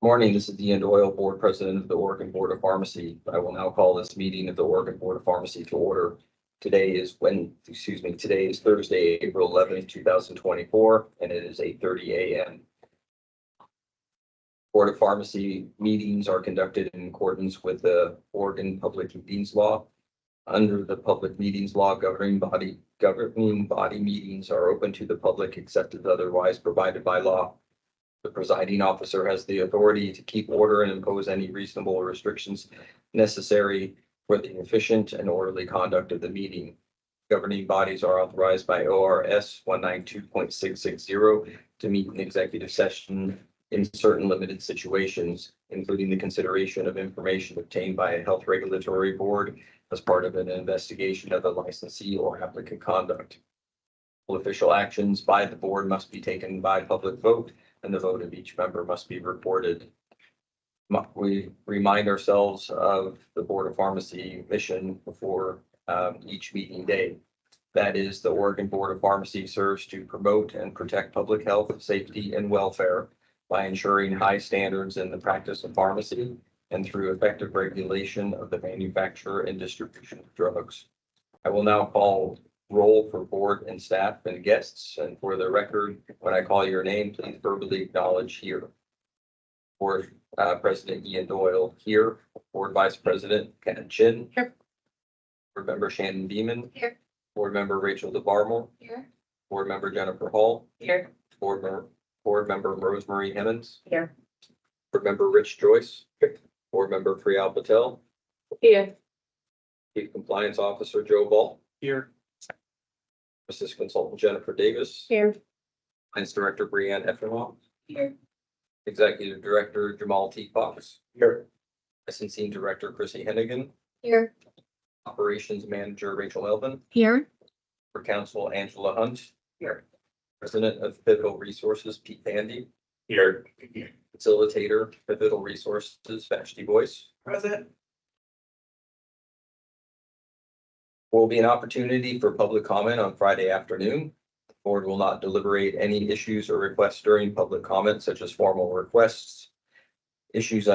Morning, this is Ian Doyle, Board President of the Oregon Board of Pharmacy. I will now call this meeting of the Oregon Board of Pharmacy to order. Today is Thursday, April 11th, 2024, and it is 8:30 a.m. Board of Pharmacy meetings are conducted in accordance with the Oregon Public Meetings Law. Under the Public Meetings Law, governing body meetings are open to the public except as otherwise provided by law. The presiding officer has the authority to keep order and impose any reasonable restrictions necessary for the efficient and orderly conduct of the meeting. Governing bodies are authorized by ORS 192.660 to meet in executive session in certain limited situations, including the consideration of information obtained by a health regulatory board as part of an investigation of the licensee or applicant conduct. All official actions by the board must be taken by public vote, and the vote of each member must be reported. We remind ourselves of the Board of Pharmacy mission before each meeting day. That is, the Oregon Board of Pharmacy serves to promote and protect public health, safety, and welfare by ensuring high standards in the practice of pharmacy and through effective regulation of the manufacture and distribution of drugs. I will now call roll for board and staff and guests. And for the record, when I call your name, please verbally acknowledge here. Board President Ian Doyle here. Board Vice President Ken Chin. Here. Board Member Shannon Beeman. Here. Board Member Rachel DeBarmel. Here. Board Member Jennifer Hall. Here. Board Member Rosemary Hemmons. Here. Board Member Rich Joyce. Here. Board Member Priyal Patel. Here. Chief Compliance Officer Joe Ball. Here. Assistant Consultant Jennifer Davis. Here. Finance Director Brianne Effenbaugh. Here. Executive Director Jamal T. Fox. Here. Licensing Director Chrissy Hennigan. Here. Operations Manager Rachel Elvin. Here. For Council Angela Hunt. Here. President of Pivotal Resources Pete Pandy. Here. Facilitator Pivotal Resources Vashti Boyce. Present. Will be an opportunity for public comment on Friday afternoon. The board will not deliberate any issues or requests during public comment, such as formal requests, issues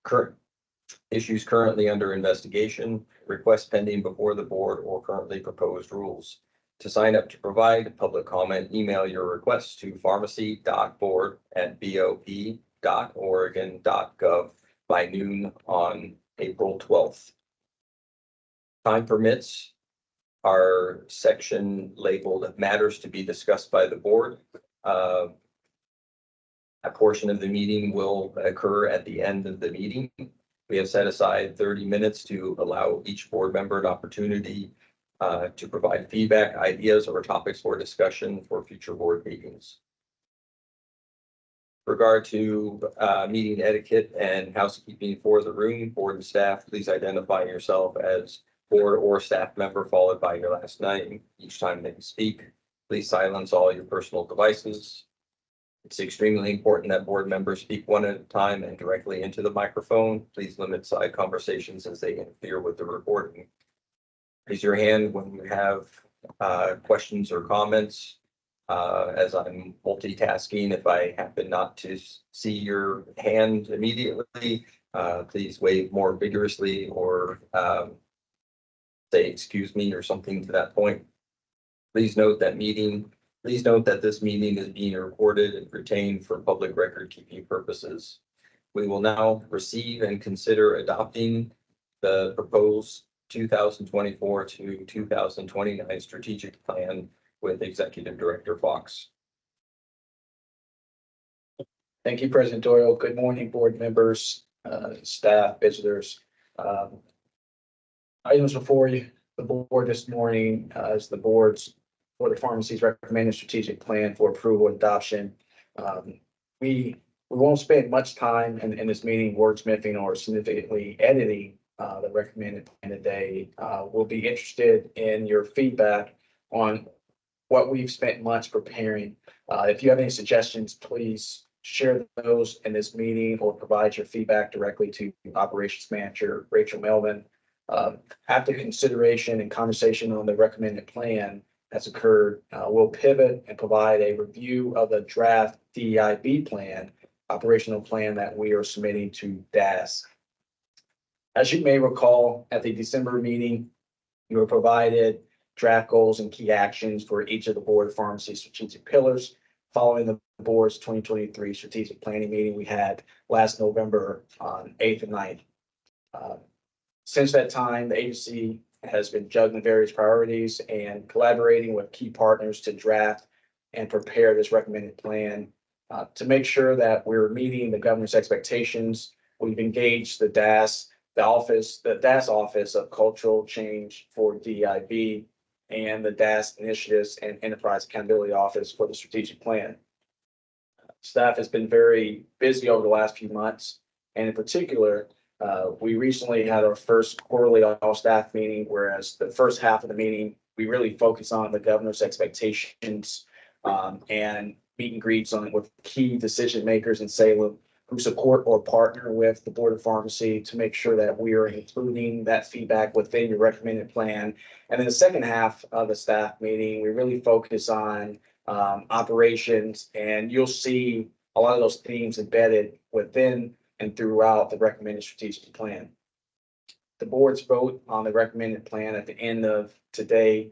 currently under investigation, requests pending before the board, or currently proposed rules. To sign up to provide public comment, email your requests to pharmacy.board@bop.oregon.gov by noon on April 12th. Time permits, our section labeled matters to be discussed by the board. A portion of the meeting will occur at the end of the meeting. We have set aside 30 minutes to allow each board member an opportunity to provide feedback, ideas, or topics for discussion for future board meetings. With regard to meeting etiquette and housekeeping for the room, board and staff, please identify yourself as board or staff member followed by your last name each time that you speak. Please silence all your personal devices. It's extremely important that board members speak one at a time and directly into the microphone. Please limit side conversations as they interfere with the recording. Raise your hand when you have questions or comments. As I'm multitasking, if I happen not to see your hand immediately, please wave more vigorously or say excuse me or something to that point. Please note that this meeting is being recorded and retained for public record keeping purposes. We will now receive and consider adopting the proposed 2024 to 2029 strategic plan with Executive Director Fox. Thank you, President Doyle. Good morning, board members, staff, visitors. Items before you, the board this morning is the board's Board of Pharmacy's recommended strategic plan for approval and adoption. We won't spend much time in this meeting wordsmithing or significantly editing the recommended plan today. We'll be interested in your feedback on what we've spent months preparing. If you have any suggestions, please share those in this meeting or provide your feedback directly to Operations Manager Rachel Melvin. After consideration and conversation on the recommended plan has occurred, we'll pivot and provide a review of the draft DEIB plan operational plan that we are submitting to DAS. As you may recall, at the December meeting, you were provided draft goals and key actions for each of the Board of Pharmacy strategic pillars. Following the board's 2023 strategic planning meeting we had last November on 8th and 9th. Since that time, the agency has been juggling various priorities and collaborating with key partners to draft and prepare this recommended plan. To make sure that we're meeting the governor's expectations, we've engaged the DAS Office of Cultural Change for DEIB and the DAS Initiatives and Enterprise Accountability Office for the strategic plan. Staff has been very busy over the last few months, and in particular, we recently had our first quarterly all-staff meeting, whereas the first half of the meeting, we really focus on the governor's expectations and meet and greets with key decision makers in Salem who support or partner with the Board of Pharmacy to make sure that we are including that feedback within your recommended plan. And then the second half of the staff meeting, we really focus on operations, and you'll see a lot of those themes embedded within and throughout the recommended strategic plan. The board's vote on the recommended plan at the end of today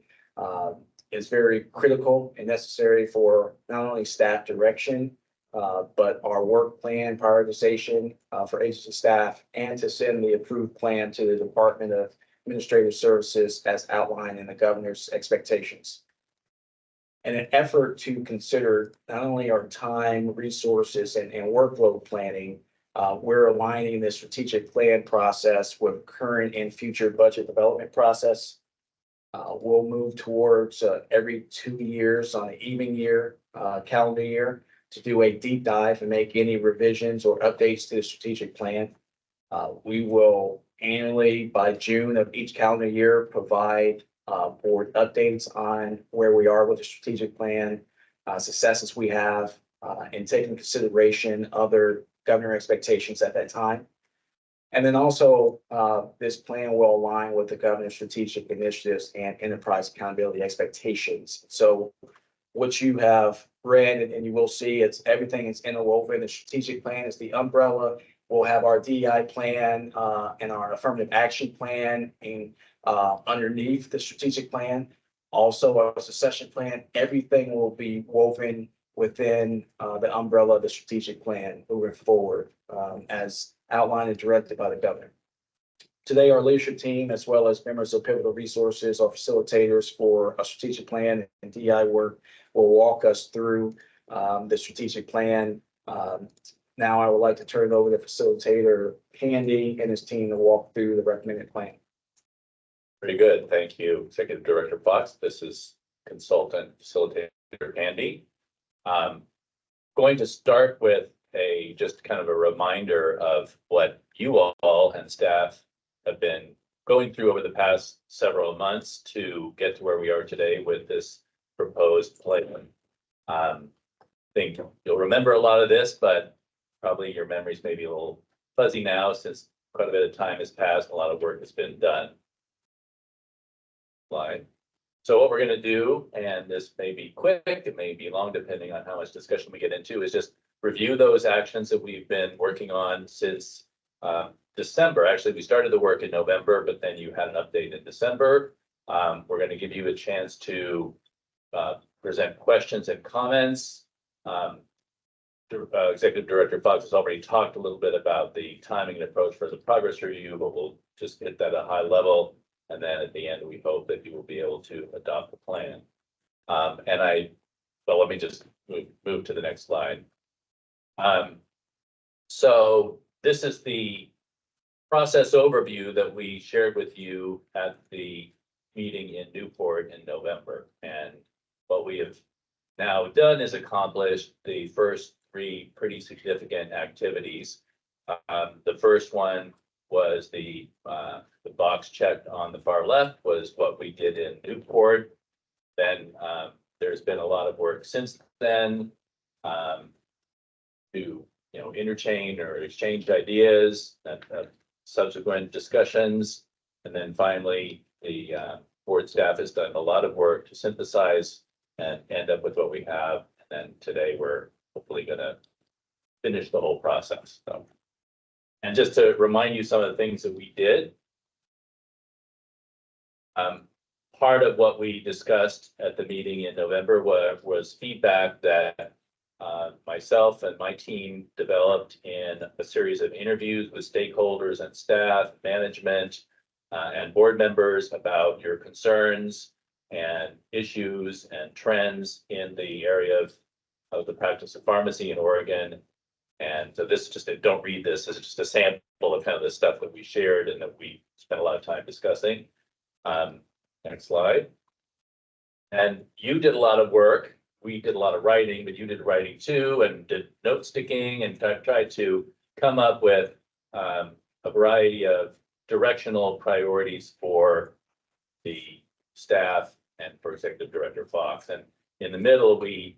is very critical and necessary for not only staff direction, but our work plan prioritization for agency staff, and to send the approved plan to the Department of Administrative Services as outlined in the governor's expectations. In an effort to consider not only our time, resources, and workload planning, we're aligning the strategic plan process with current and future budget development process. We'll move towards every 2 years on an even year, calendar year, to do a deep dive and make any revisions or updates to the strategic plan. We will annually, by June of each calendar year, provide board updates on where we are with the strategic plan, successes we have, and take into consideration other governor expectations at that time. And then also, this plan will align with the governor's strategic initiatives and enterprise accountability expectations. So what you have read, and you will see, it's everything is interwoven. The strategic plan is the umbrella. We'll have our DEI plan and our affirmative action plan and underneath the strategic plan. Also, our succession plan, everything will be woven within the umbrella of the strategic plan moving forward, as outlined and directed by the governor. Today, our leadership team, as well as members of Pivotal Resources, our facilitators for a strategic plan and DI work, will walk us through the strategic plan. Now, I would like to turn it over to facilitator Handy and his team to walk through the recommended plan. Pretty good. Thank you, Executive Director Fox. This is consultant facilitator Handy. Going to start with just kind of a reminder of what you all and staff have been going through over the past several months to get to where we are today with this proposed plan. I think you'll remember a lot of this, but probably your memories may be a little fuzzy now since quite a bit of time has passed. A lot of work has been done. Slide. So what we're going to do, and this may be quick, it may be long, depending on how much discussion we get into, is just review those actions that we've been working on since December. Actually, we started the work in November, but then you had an update in December. We're going to give you a chance to present questions and comments. Executive Director Fox has already talked a little bit about the timing and approach for the progress review, but we'll just hit that at a high level. And then at the end, we hope that you will be able to adopt the plan. Well, let me just move to the next slide. So this is the process overview that we shared with you at the meeting in Newport in November. And what we have now done is accomplished the first 3 pretty significant activities. The first one was the box checked on the far left was what we did in Newport. Then there's been a lot of work since then to interchange or exchange ideas and subsequent discussions. And then finally, the board staff has done a lot of work to synthesize and end up with what we have. And then today we're hopefully going to finish the whole process. So, and just to remind you some of the things that we did. Part of what we discussed at the meeting in November was feedback that myself and my team developed in a series of interviews with stakeholders and staff, management, and board members about your concerns and issues and trends in the area of the practice of pharmacy in Oregon. And so this just, don't read this, this is just a sample of kind of the stuff that we shared and that we spent a lot of time discussing. Next slide. And you did a lot of work. We did a lot of writing, but you did writing too, and did note sticking, and tried to come up with a variety of directional priorities for the staff and for Executive Director Fox. And in the middle, we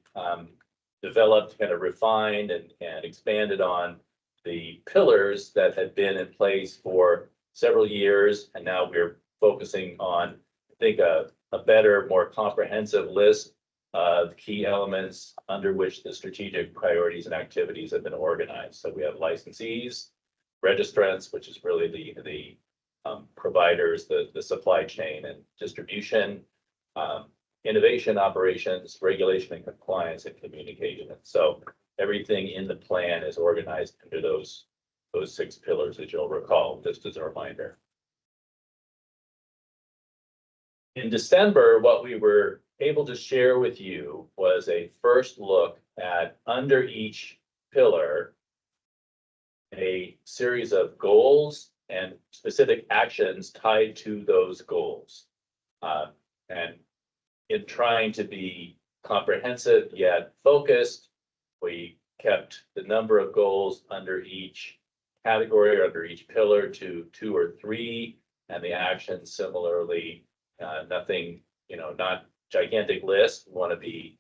developed, kind of refined and expanded on the pillars that had been in place for several years, and now we're focusing on, I think, a better, more comprehensive list of key elements under which the strategic priorities and activities have been organized. So we have licensees, registrants, which is really the providers, the supply chain and distribution, innovation, operations, regulation and compliance, and communication. So everything in the plan is organized under those 6 pillars, as you'll recall, just as a reminder. In December, what we were able to share with you was a first look at, under each pillar, a series of goals and specific actions tied to those goals. And in trying to be comprehensive yet focused, we kept the number of goals under each category or under each pillar to 2 or 3, and the actions similarly. Nothing, not gigantic list. We want to be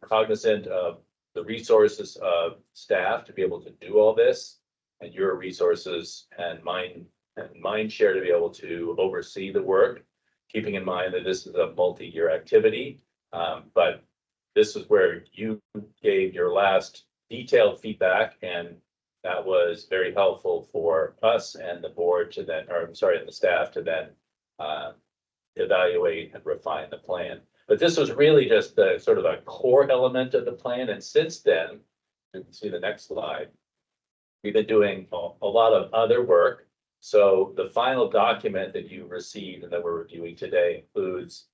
cognizant of the resources of staff to be able to do all this, and your resources and mind share to be able to oversee the work, keeping in mind that this is a multi-year activity. But this is where you gave your last detailed feedback, and that was very helpful for us and the board to then, or I'm sorry, and the staff to then evaluate and refine the plan. But this was really just the sort of a core element of the plan. And since then, you can see the next slide, we've been doing a lot of other work. So the final document that you received and that we're reviewing today includes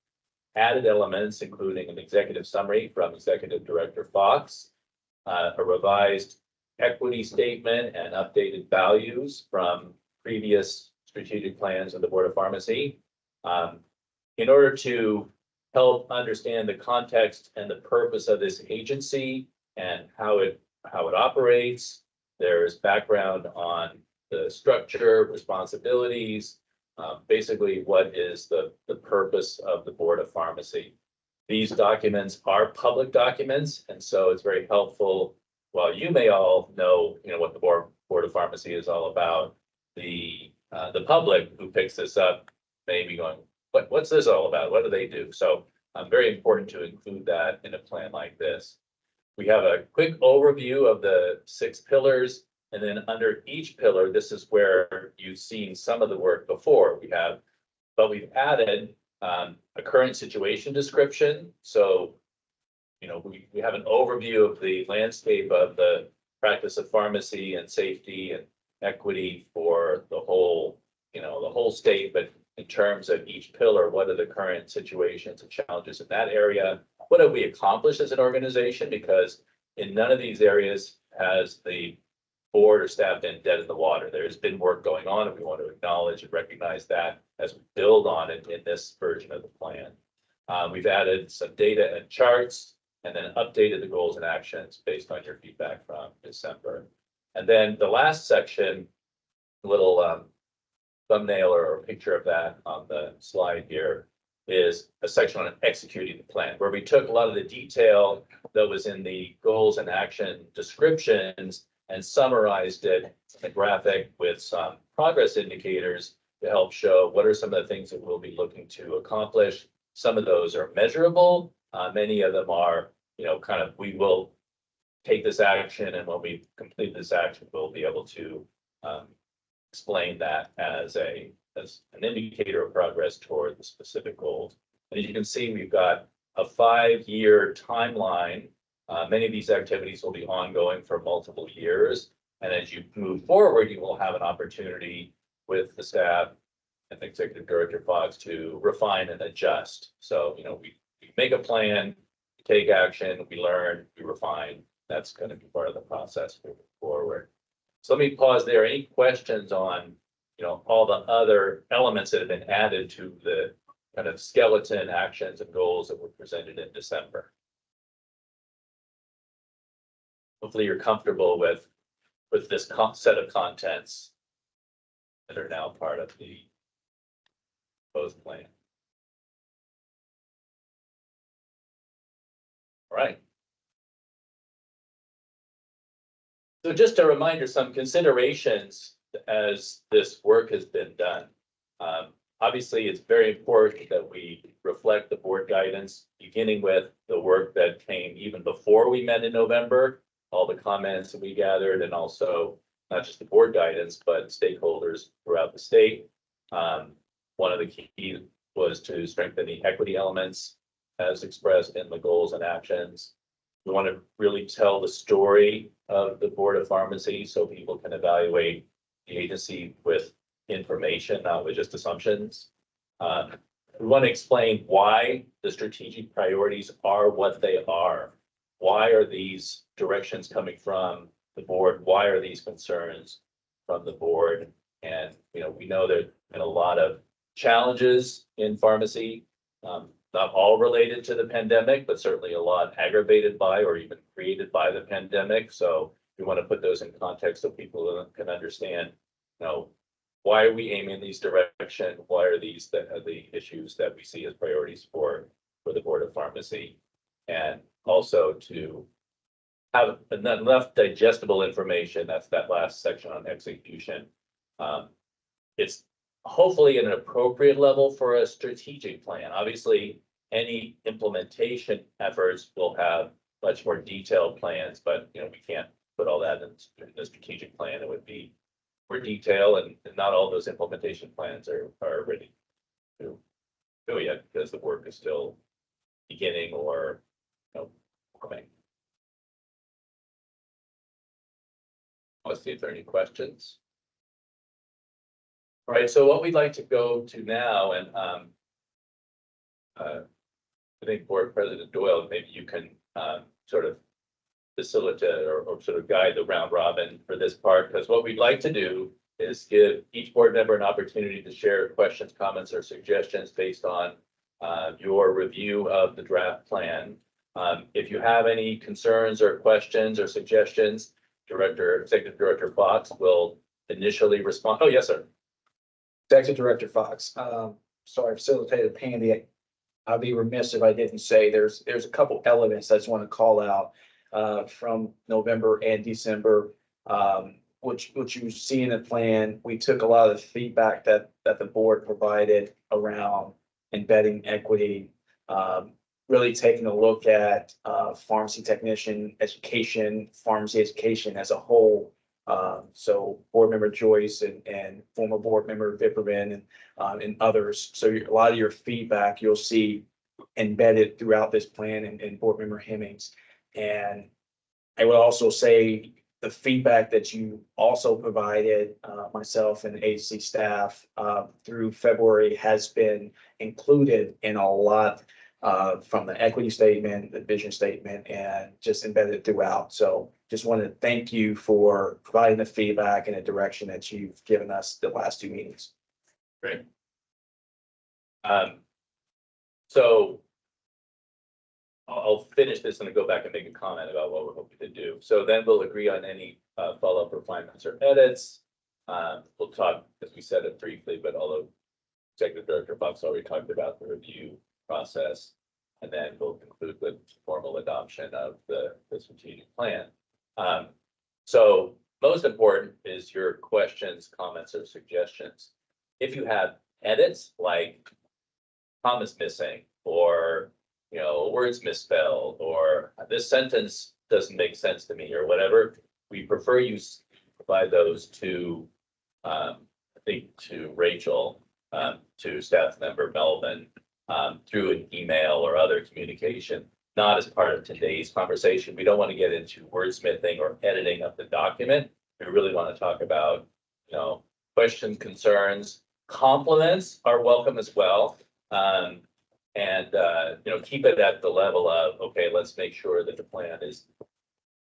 added elements, including an executive summary from Executive Director Fox, a revised equity statement and updated values from previous strategic plans of the Board of Pharmacy. In order to help understand the context and the purpose of this agency and how it operates, there's background on the structure, responsibilities, basically what is the purpose of the Board of Pharmacy. These documents are public documents, and so it's very helpful. While you may all know, what the Board of Pharmacy is all about, the public who picks this up may be going, what's this all about? What do they do? So very important to include that in a plan like this. We have a quick overview of the 6 pillars, and then under each pillar, this is where you've seen some of the work before. We've added a current situation description. So, we have an overview of the landscape of the practice of pharmacy and safety and equity for the whole state, but in terms of each pillar, what are the current situations and challenges in that area? What have we accomplished as an organization? Because in none of these areas has the board or staff been dead in the water. There's been work going on, and we want to acknowledge and recognize that as we build on it in this version of the plan. We've added some data and charts, and then updated the goals and actions based on your feedback from December. And then the last section, a little thumbnail or picture of that on the slide here, is a section on executing the plan, where we took a lot of the detail that was in the goals and action descriptions and summarized it in a graphic with some progress indicators to help show what are some of the things that we'll be looking to accomplish. Some of those are measurable. Many of them are, we will take this action, and when we complete this action, we'll be able to explain that as an indicator of progress toward the specific goals. And as you can see, we've got a 5-year timeline. Many of these activities will be ongoing for multiple years. And as you move forward, you will have an opportunity with the staff and Executive Director Fox to refine and adjust. So, we make a plan, we take action, we learn, we refine. That's going to be part of the process moving forward. So let me pause there. Any questions on, all the other elements that have been added to the kind of skeleton actions and goals that were presented in December? Hopefully you're comfortable with this set of contents that are now part of the proposed plan. All right. So just a reminder, some considerations as this work has been done. Obviously, it's very important that we reflect the board guidance, beginning with the work that came even before we met in November, all the comments that we gathered, and also not just the board guidance, but stakeholders throughout the state. One of the key was to strengthen the equity elements as expressed in the goals and actions. We want to really tell the story of the Board of Pharmacy so people can evaluate the agency with information, not with just assumptions. We want to explain why the strategic priorities are what they are. Why are these directions coming from the board? Why are these concerns from the board? And, we know there's been a lot of challenges in pharmacy, not all related to the pandemic, but certainly a lot aggravated by or even created by the pandemic. So we want to put those in context so people can understand, why are we aiming in these direction? Why are these the issues that we see as priorities for the Board of Pharmacy? And also to have enough digestible information. That's that last section on execution. It's hopefully at an appropriate level for a strategic plan. Obviously, any implementation efforts will have much more detailed plans, but we can't put all that in the strategic plan. It would be more detail, and not all those implementation plans are ready to go yet because the work is still beginning or coming. Let's see if there are any questions. All right, so what we'd like to go to now, and I think Board President Doyle, maybe you can sort of facilitate or sort of guide the round robin for this part, because what we'd like to do is give each board member an opportunity to share questions, comments, or suggestions based on your review of the draft plan. If you have any concerns or questions or suggestions, Executive Director Fox will initially respond. Oh, yes, sir. Executive Director Fox, sorry, facilitated Pandy. I'd be remiss if I didn't say there's a couple elements I just want to call out from November and December, which you see in the plan. We took a lot of the feedback that the board provided around embedding equity, really taking a look at pharmacy technician education, pharmacy education as a whole. So board member Joyce and former board member Vipperman and others. So a lot of your feedback you'll see embedded throughout this plan and board member Hemmings. And I would also say the feedback that you also provided, myself and agency staff through February has been included in a lot from the equity statement, the vision statement, and just embedded throughout. So just want to thank you for providing the feedback and the direction that you've given us the last two meetings. Great. So I'll finish this and then go back and make a comment about what we're hoping to do. So then we'll agree on any follow-up refinements or edits. We'll talk, as we said it briefly, but although Executive Director Fox already talked about the review process, and then we'll conclude with formal adoption of the strategic plan. So most important is your questions, comments, or suggestions. If you have edits like commas missing, or words misspelled, or this sentence doesn't make sense to me or whatever, we prefer you provide those to, I think to Rachel, to staff member Melvin, through an email or other communication, not as part of today's conversation. We don't want to get into wordsmithing or editing of the document. We really want to talk about, questions, concerns, compliments are welcome as well. Keep it at the level of, okay, let's make sure that the plan is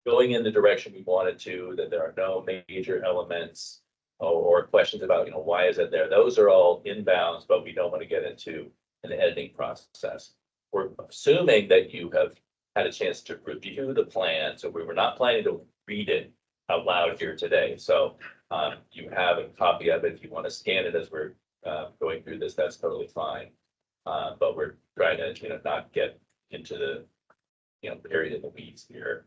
going in the direction we want it to, that there are no major elements or questions about, why is it there? Those are all inbounds, but we don't want to get into an editing process. We're assuming that you have had a chance to review the plan, so we were not planning to read it out loud here today. So you have a copy of it. If you want to scan it as we're going through this, that's totally fine. But we're trying to, not get into the, buried in the weeds here.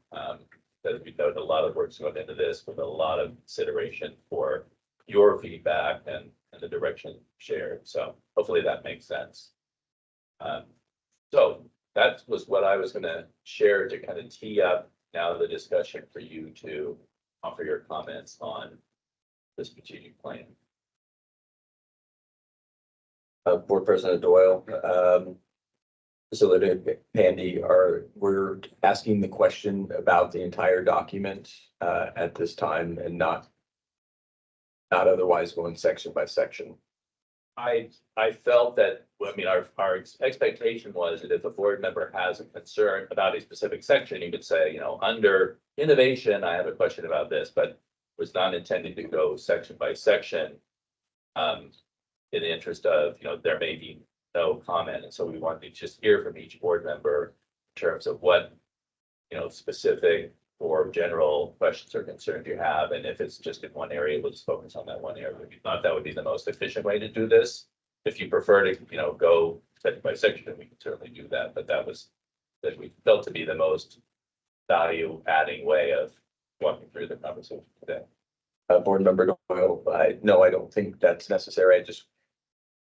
That we know a lot of work's going into this with a lot of consideration for your feedback and the direction shared. So hopefully that makes sense. So that was what I was going to share to kind of tee up now the discussion for you to offer your comments on the strategic plan. Board President Doyle, Facilitator Pandy, we're asking the question about the entire document at this time and not otherwise going section by section. I felt that, our expectation was that if a board member has a concern about a specific section, you could say, under innovation, I have a question about this, but was not intending to go section by section. In the interest of, there may be no comment. And so we wanted to just hear from each board member in terms of what, specific or general questions or concerns you have. And if it's just in one area, we'll just focus on that one area. We thought that would be the most efficient way to do this. If you prefer to, go section by section, we can certainly do that. But that we felt to be the most value adding way of walking through the conversation today. Board Member Doyle, no, I don't think that's necessary. I just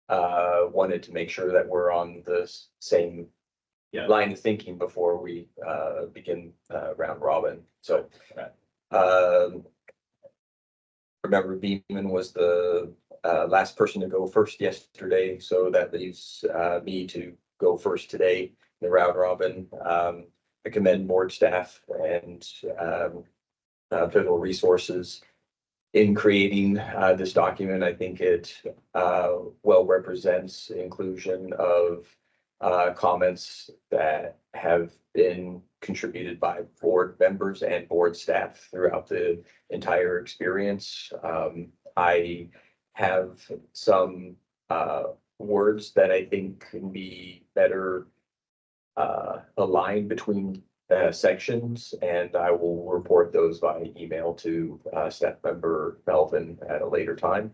wanted to make sure that we're on the same line of thinking before we begin round robin. So remember, Beeman was the last person to go first yesterday, so that leaves me to go first today in the round robin. I commend board staff and Pivotal Resources in creating this document. I think it well represents inclusion of comments that have been contributed by board members and board staff throughout the entire experience. I have some words that I think can be better aligned between sections, and I will report those by email to staff member Melvin at a later time.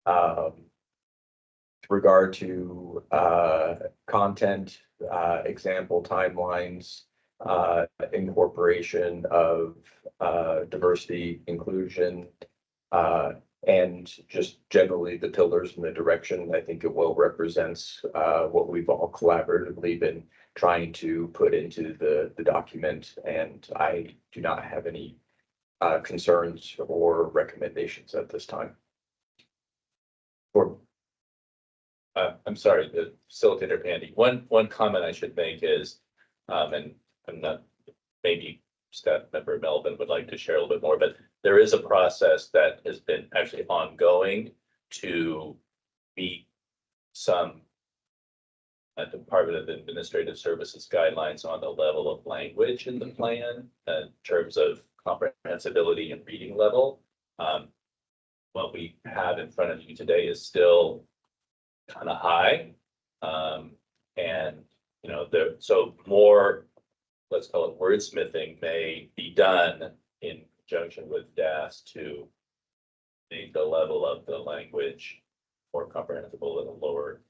With regard to content, example timelines, incorporation of diversity, inclusion, and just generally the pillars and the direction, I think it well represents what we've all collaboratively been trying to put into the document, and I do not have any concerns or recommendations at this time. Or I'm sorry, the facilitator Pandy. One comment I should make is, and I'm not, maybe staff member Melvin would like to share a little bit more, but there is a process that has been actually ongoing to meet some Department of Administrative Services guidelines on the level of language in the plan in terms of comprehensibility and reading level. What we have in front of you today is still kind of high. And, so more, let's call it wordsmithing, may be done in conjunction with DAS to make the level of the language more comprehensible at a lower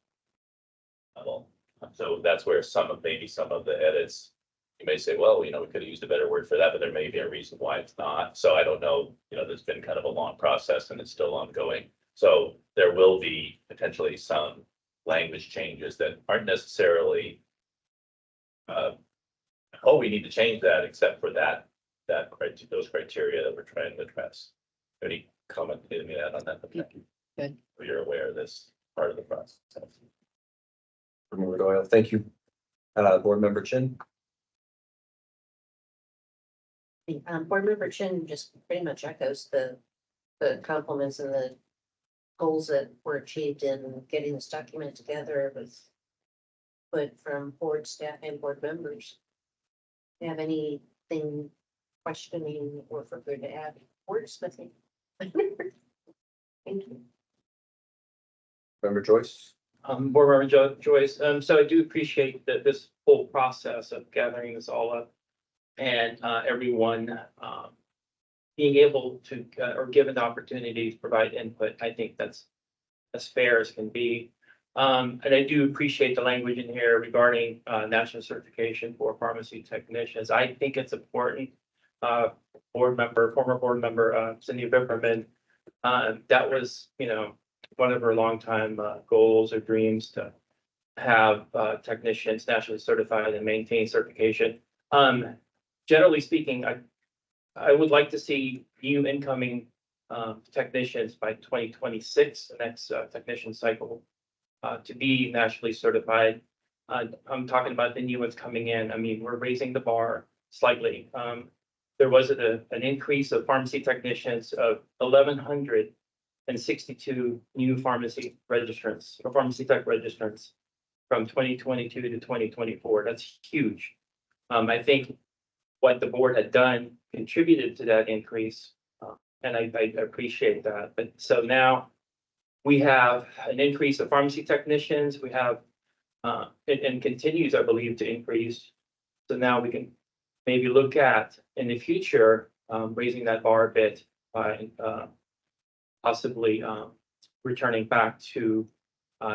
level. So that's where maybe some of the edits, you may say, well, we could have used a better word for that, but there may be a reason why it's not. So I don't know, there's been kind of a long process and it's still ongoing. So there will be potentially some language changes that aren't necessarily, we need to change that except for that those criteria that we're trying to address. Any comment to add on that? Good. So you're aware of this part of the process. Board Member Doyle, thank you. Board Member Chin. Board Member Chin just pretty much echoes the compliments and the goals that were achieved in getting this document together with input from board staff and board members. Do you have anything questioning or for good to add? Wordsmithing. Thank you. Member Joyce. Board Member Joyce, so I do appreciate that this whole process of gathering this all up and everyone being able to or given the opportunity to provide input. I think that's as fair as can be. And I do appreciate the language in here regarding national certification for pharmacy technicians. I think it's important. Former board member Cindy Bipperman, that was, one of her longtime goals or dreams to have technicians nationally certified and maintain certification. Generally speaking, I would like to see new incoming technicians by 2026, the next technician cycle, to be nationally certified. I'm talking about the new ones coming in. I mean, we're raising the bar slightly. There was an increase of pharmacy technicians of 1,162 new pharmacy registrants or pharmacy tech registrants from 2022 to 2024. That's huge. I think what the board had done contributed to that increase, and I appreciate that. But so now we have an increase of pharmacy technicians. We have and continues, I believe, to increase. So now we can maybe look at in the future raising that bar a bit by possibly returning back to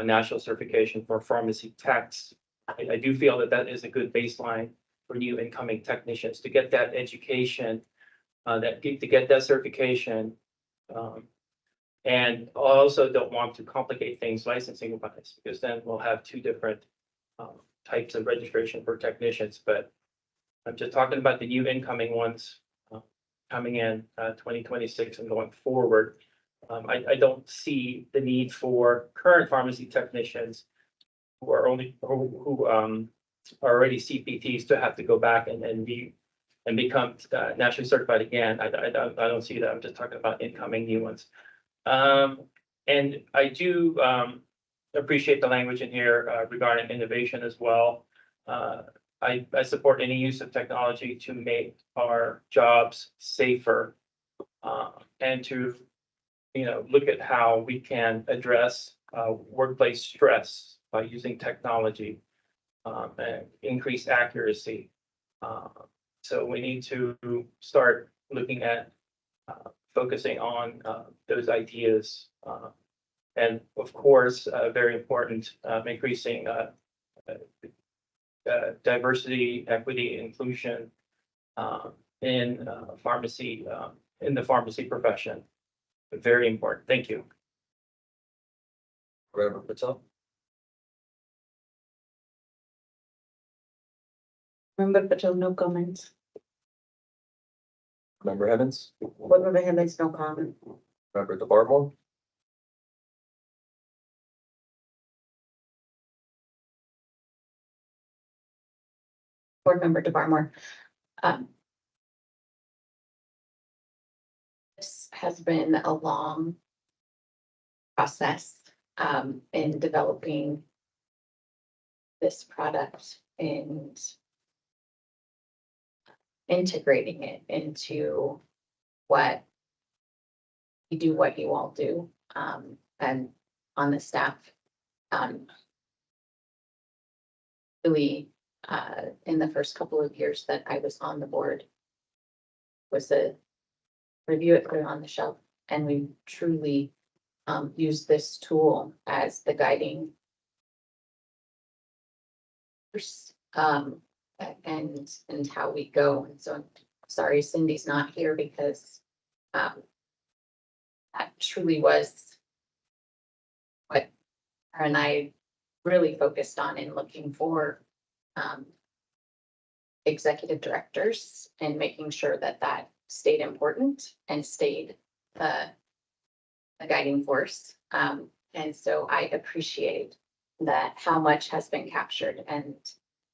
national certification for pharmacy techs. I do feel that that is a good baseline for new incoming technicians to get that education, to get that certification. And I also don't want to complicate things licensing wise, because then we'll have two different types of registration for technicians. But I'm just talking about the new incoming ones coming in 2026 and going forward. I don't see the need for current pharmacy technicians who are already CPTs to have to go back and become nationally certified again. I don't see that. I'm just talking about incoming new ones. And I do appreciate the language in here regarding innovation as well. I support any use of technology to make our jobs safer and to look at how we can address workplace stress by using technology and increase accuracy. So we need to start looking at focusing on those ideas. And of course, very important, increasing diversity, equity, inclusion in pharmacy, in the pharmacy profession. Very important. Thank you. Member Patel. Member Patel, no comments. Member Evans. Board Member Hemmings, no comment. Member DeBarmore. Board Member DeBarmore. This has been a long process in developing this product and integrating it into what you do, what you all do, and on the staff. Really, in the first couple of years that I was on the board, was a review it, put it on the shelf, and we truly use this tool as the guiding force, and how we go. And so I'm sorry Cindy's not here, because that truly was what her and I really focused on in looking for executive directors and making sure that that stayed important and stayed the guiding force. And so I appreciate that how much has been captured and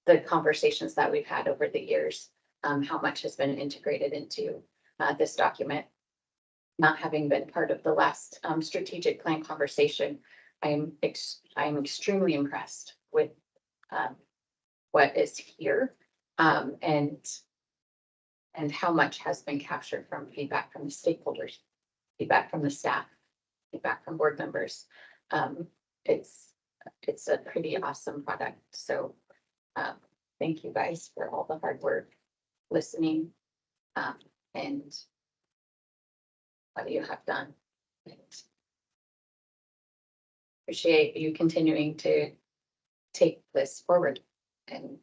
the conversations that we've had over the years, how much has been integrated into this document. Not having been part of the last strategic plan conversation, I'm extremely impressed with what is here, and how much has been captured from feedback from the stakeholders, feedback from the staff, feedback from board members. It's a pretty awesome product. So thank you guys for all the hard work, listening, and what you have done. And appreciate you continuing to take this forward and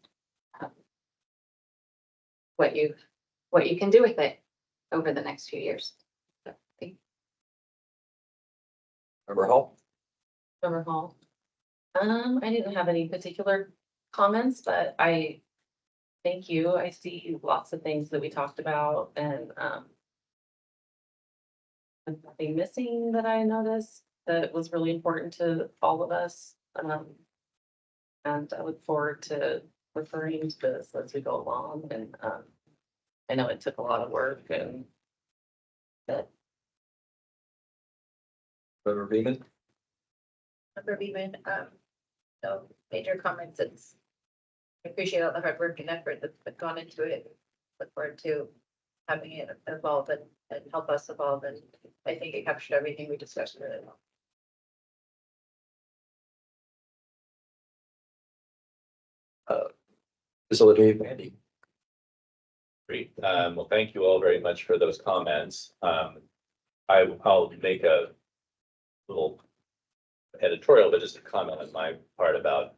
what you can do with it over the next few years. So, thank you. Member Hall? Member Hall. I didn't have any particular comments, but I thank you. I see lots of things that we talked about and there's nothing missing that I noticed that was really important to all of us. And I look forward to referring to this as we go along. And I know it took a lot of work and that Member Beeman? Member Beeman, no major comments. I appreciate all the hard work and effort that's gone into it. Look forward to having it evolve and help us evolve. And I think it captured everything we discussed really well. Facilitator Andy? Great. Well, thank you all very much for those comments. I'll make a little editorial, but just a comment on my part about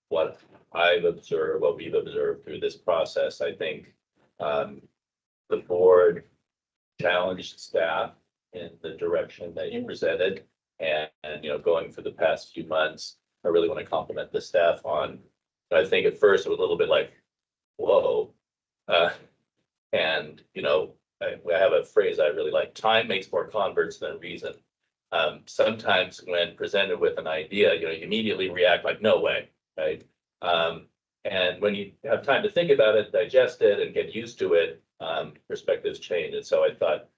what I've observed, what we've observed through this process. I think the board challenged staff in the direction that you presented, and going for the past few months, I really want to compliment the staff on. I think at first it was a little bit like, whoa, and I have a phrase I really like: time makes more converts than reason. Sometimes when presented with an idea, you immediately react like, no way, right? And when you have time to think about it, digest it, and get used to it, perspectives change. And so I thought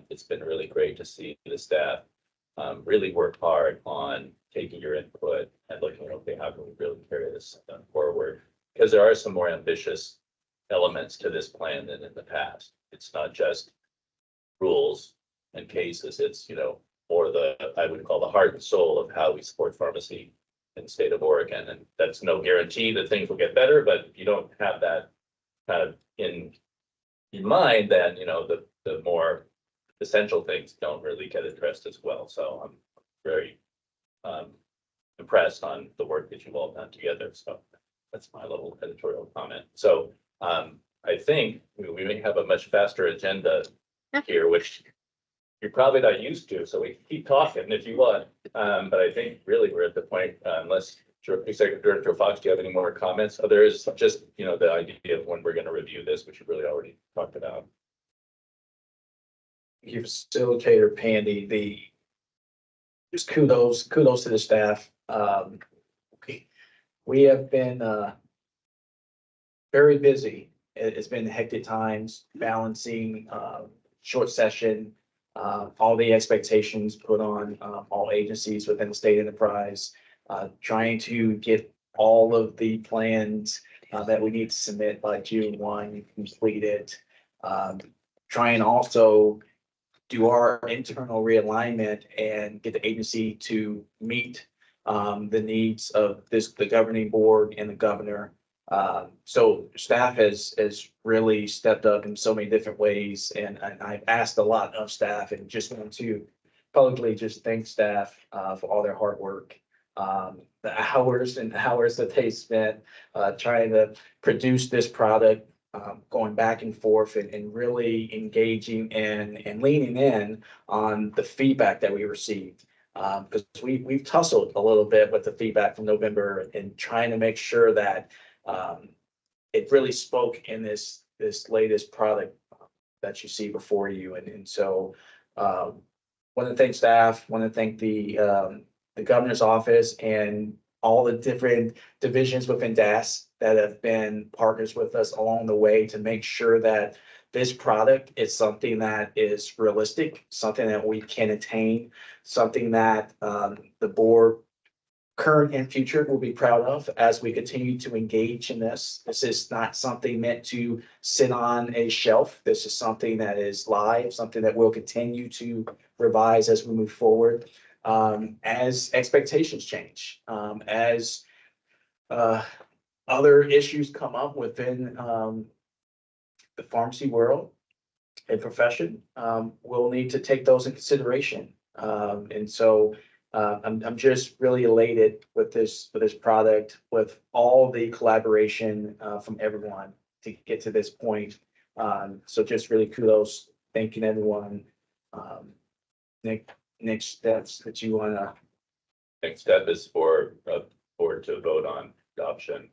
it's been really great to see the staff really work hard on taking your input and looking at, okay, how can we really carry this forward? Because there are some more ambitious elements to this plan than in the past. It's not just rules and cases. It's, more I would call the heart and soul of how we support pharmacy in the state of Oregon. And that's no guarantee that things will get better, but if you don't have that kind of in mind, then, the more essential things don't really get addressed as well. So I'm very impressed on the work that you've all done together. So that's my little editorial comment. So I think we may have a much faster agenda here, which you're probably not used to. So we can keep talking if you want. But I think really we're at the point, unless Executive Director Fox, do you have any more comments? Oh, there is just, the idea of when we're going to review this, which you really already talked about. Thank you, Facilitator Pandy. Just kudos to the staff. We have been very busy. It's been hectic times balancing short session, all the expectations put on all agencies within the state enterprise, trying to get all of the plans that we need to submit by June 1 completed. Trying also do our internal realignment and get the agency to meet the needs of the governing board and the governor. So staff has really stepped up in so many different ways, and I've asked a lot of staff, and just want to publicly just thank staff for all their hard work. The hours and hours that they spent trying to produce this product, going back and forth and really engaging and leaning in on the feedback that we received. Because we've tussled a little bit with the feedback from November and trying to make sure that it really spoke in this latest product that you see before you. And so, want to thank staff, want to thank the governor's office and all the different divisions within DAS that have been partners with us along the way to make sure that this product is something that is realistic, something that we can attain, something that the board, current and future, will be proud of as we continue to engage in this. This is not something meant to sit on a shelf. This is something that is live, something that we'll continue to revise as we move forward. As expectations change, as other issues come up within the pharmacy world and profession, we'll need to take those in consideration. And so I'm just really elated with this product, with all the collaboration from everyone to get to this point. So just really kudos, thanking everyone. Nick, next steps that you wanna. Next step is for a board to vote on adoption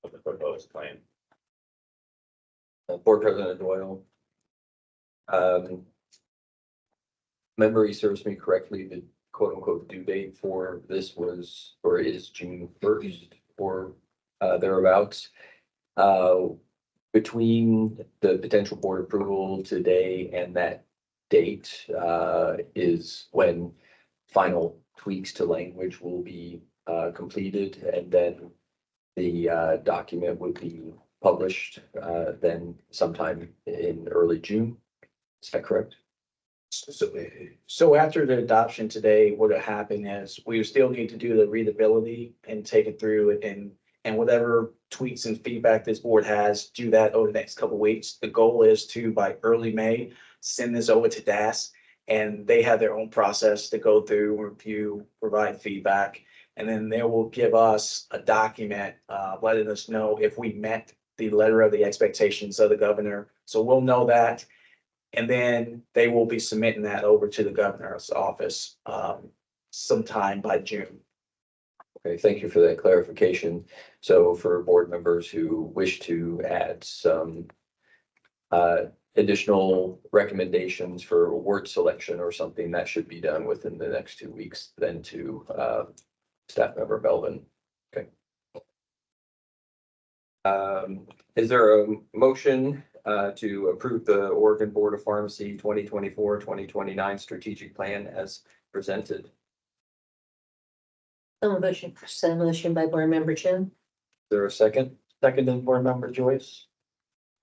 of the proposed plan. Board President Doyle. Memory serves me correctly, the quote unquote due date for this was, or is June 1st or thereabouts. Between the potential board approval today and that date is when final tweaks to language will be completed, and then the document would be published then sometime in early June. Is that correct? So after the adoption today, what will happen is we still need to do the readability and take it through and whatever tweets and feedback this board has, do that over the next couple of weeks. The goal is to, by early May, send this over to DAS, and they have their own process to go through, review, provide feedback. And then they will give us a document letting us know if we met the letter of the expectations of the governor. So we'll know that. And then they will be submitting that over to the governor's office sometime by June. Okay, thank you for that clarification. So for board members who wish to add some additional recommendations for word selection or something, that should be done within the next 2 weeks, then to staff member Melvin. Okay. Is there a motion to approve the Oregon Board of Pharmacy 2024-2029 strategic plan as presented? Motion by board member Chin. Is there a second? Seconded board member Joyce.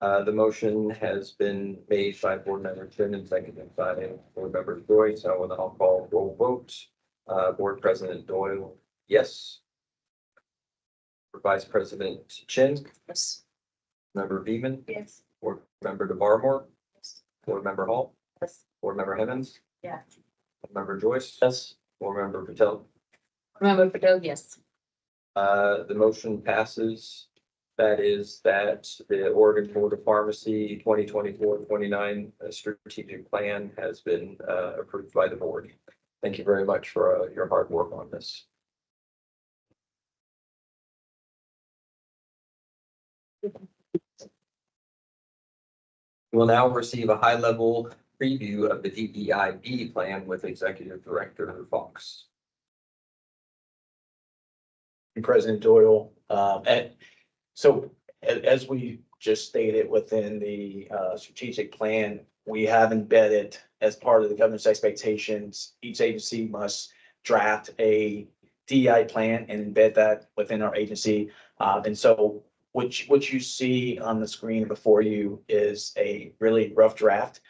The motion has been made by board member Chin and seconded by board member Joyce. I'll call roll vote. Board President Doyle, yes. Vice President Chin, Yes. member Beeman, Yes. board member DeBarmore, board member Hall, Yes. board member Hemmons. Yeah. Board member Joyce, Yes. board member Patel. Remember Patel, yes. The motion passes. That is that the Oregon Board of Pharmacy 2024-29 strategic plan has been approved by the board. Thank you very much for your hard work on this. We'll now receive a high-level preview of the DEIB plan with Executive Director Fox. President Doyle, and so as we just stated within the strategic plan, we have embedded as part of the governor's expectations, each agency must draft a DEI plan and embed that within our agency. And so what you see on the screen before you is a really rough draft.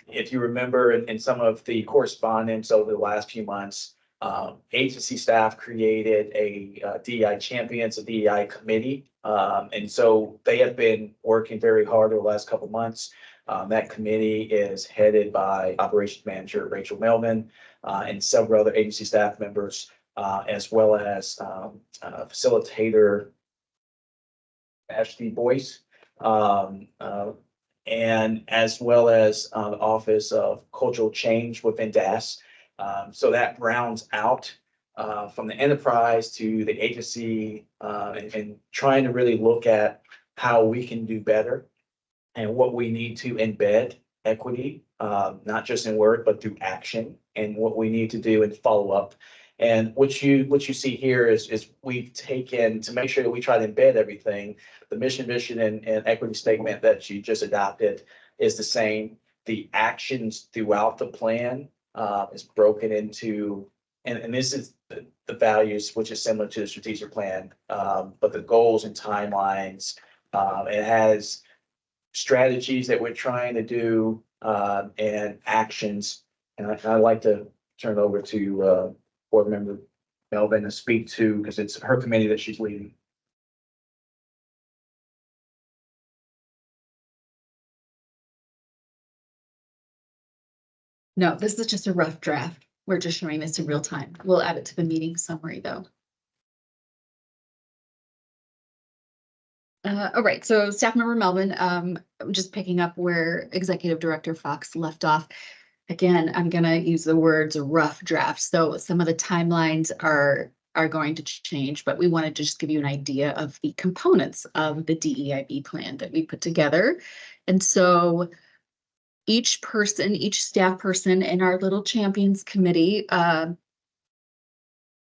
If you remember in some of the correspondence over the last few months, agency staff created a DEI champions, a DEI committee. And so they have been working very hard over the last couple of months. That committee is headed by Operations Manager Rachel Melvin and several other agency staff members, as well as facilitator Ashley Boyce, and as well as Office of Cultural Change within DAS. So that rounds out from the enterprise to the agency and trying to really look at how we can do better and what we need to embed equity, not just in word, but through action, and what we need to do and follow up. And what you see here is we've taken to make sure that we try to embed everything. The mission, vision, and equity statement that you just adopted is the same. The actions throughout the plan is broken into, and this is the values, which is similar to the strategic plan, but the goals and timelines. It has strategies that we're trying to do and actions. And I'd like to turn it over to board member Melvin to speak to, because it's her committee that she's leading. No, this is just a rough draft. We're just showing this in real time. We'll add it to the meeting summary though. All right, so staff member Melvin, I'm just picking up where Executive Director Fox left off. Again, I'm gonna use the words rough draft. So some of the timelines are going to change, but we wanted to just give you an idea of the components of the DEIB plan that we put together. And so each person, each staff person in our little champions committee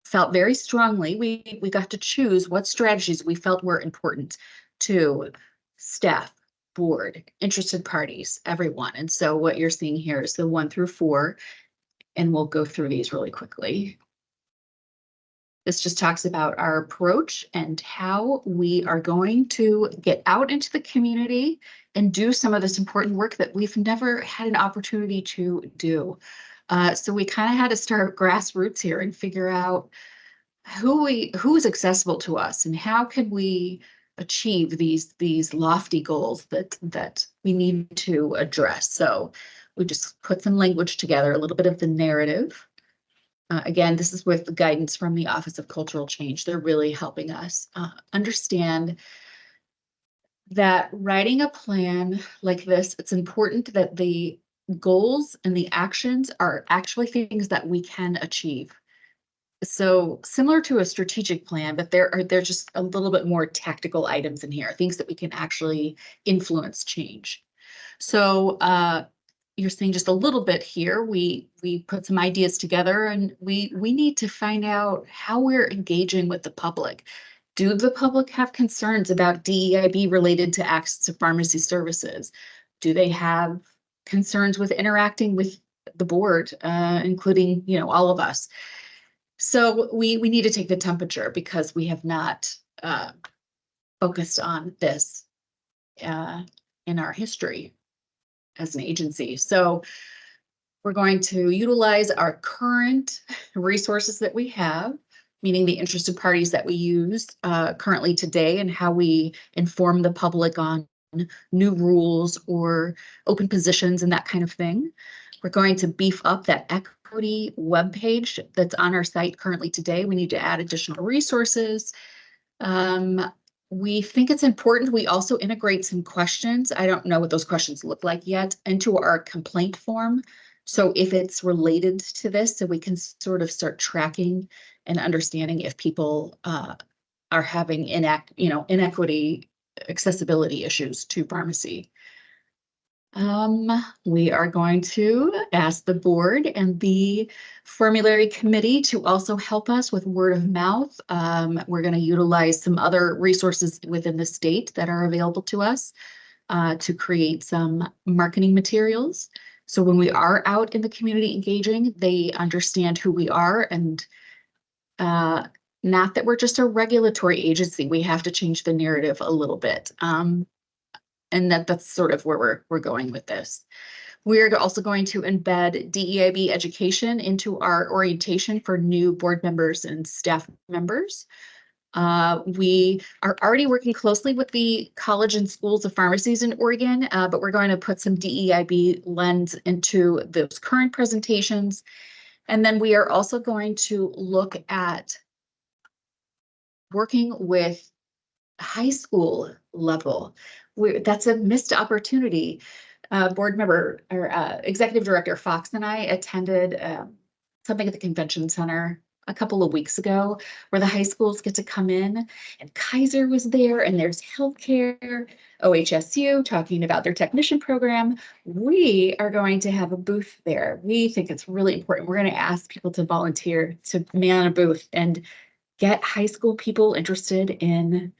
felt very strongly we got to choose what strategies we felt were important to staff, board, interested parties, everyone. And so what you're seeing here is the 1 through 4, and we'll go through these really quickly. This just talks about our approach and how we are going to get out into the community and do some of this important work that we've never had an opportunity to do. So we kind of had to start grassroots here and figure out who's accessible to us and how can we achieve these lofty goals that we need to address. So we just put some language together, a little bit of the narrative. Again, this is with the guidance from the Office of Cultural Change. They're really helping us understand that writing a plan like this, it's important that the goals and the actions are actually things that we can achieve. So similar to a strategic plan, but there's just a little bit more tactical items in here, things that we can actually influence change. So you're seeing just a little bit here. We put some ideas together, and we need to find out how we're engaging with the public. Do the public have concerns about DEIB related to access to pharmacy services? Do they have concerns with interacting with the board, including, all of us? So we need to take the temperature because we have not focused on this in our history as an agency. So we're going to utilize our current resources that we have, meaning the interested parties that we use currently today, and how we inform the public on new rules or open positions and that kind of thing. We're going to beef up that equity webpage that's on our site currently today. We need to add additional resources. We think it's important we also integrate some questions. I don't know what those questions look like yet, into our complaint form. So if it's related to this, so we can sort of start tracking and understanding if people are having inequity accessibility issues to pharmacy. We are going to ask the board and the formulary committee to also help us with word of mouth. We're going to utilize some other resources within the state that are available to us to create some marketing materials. So when we are out in the community engaging, they understand who we are, and not that we're just a regulatory agency. We have to change the narrative a little bit. And that's sort of where we're going with this. We're also going to embed DEIB education into our orientation for new board members and staff members. We are already working closely with the College and Schools of Pharmacies in Oregon, but we're going to put some DEIB lens into those current presentations. And then we are also going to look at working with high school level. That's a missed opportunity. Board member or Executive Director Fox and I attended something at the convention center a couple of weeks ago, where the high schools get to come in, and Kaiser was there, and there's healthcare, OHSU talking about their technician program. We are going to have a booth there. We think it's really important. We're going to ask people to volunteer to man a booth and get high school people interested in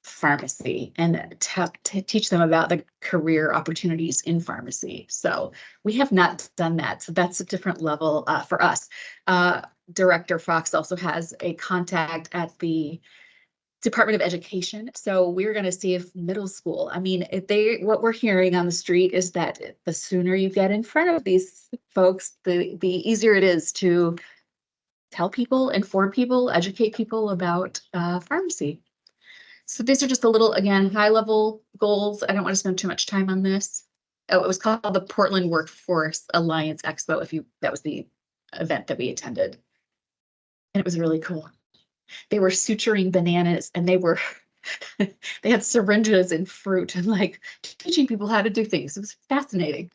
pharmacy and to teach them about the career opportunities in pharmacy. So we have not done that. So that's a different level for us. Director Fox also has a contact at the Department of Education. So we're going to see if middle school, I mean, what we're hearing on the street is that the sooner you get in front of these folks, the easier it is to tell people, inform people, educate people about pharmacy. So these are just a little, again, high level goals. I don't want to spend too much time on this. Oh, it was called the Portland Workforce Alliance Expo. That was the event that we attended. And it was really cool. They were suturing bananas, and they had syringes and fruit, and like teaching people how to do things. It was fascinating.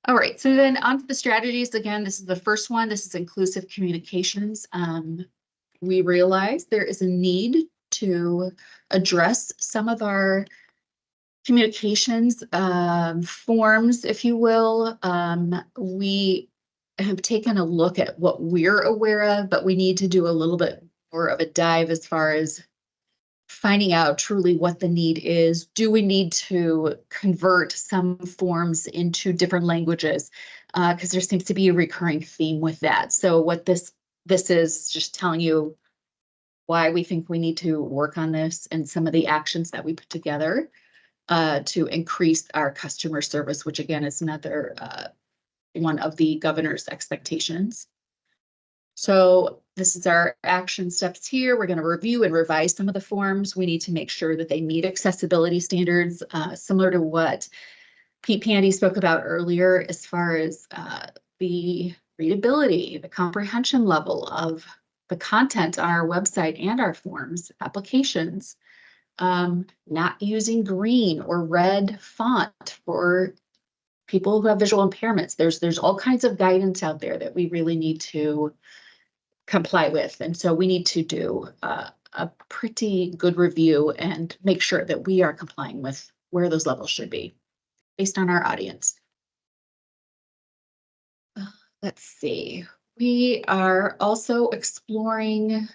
All right, so then on to the strategies. Again, this is the first one. This is inclusive communications. We realize there is a need to address some of our communications forms, if you will. We have taken a look at what we're aware of, but we need to do a little bit more of a dive as far as finding out truly what the need is. Do we need to convert some forms into different languages? Because there seems to be a recurring theme with that. So what this is just telling you why we think we need to work on this and some of the actions that we put together to increase our customer service, which again is another one of the governor's expectations. So this is our action steps here. We're going to review and revise some of the forms. We need to make sure that they meet accessibility standards, similar to what Pete Pandy spoke about earlier, as far as the readability, the comprehension level of the content on our website and our forms, applications, not using green or red font for people who have visual impairments. There's all kinds of guidance out there that we really need to comply with. And so we need to do a pretty good review and make sure that we are complying with where those levels should be based on our audience. Let's see. We are also exploring.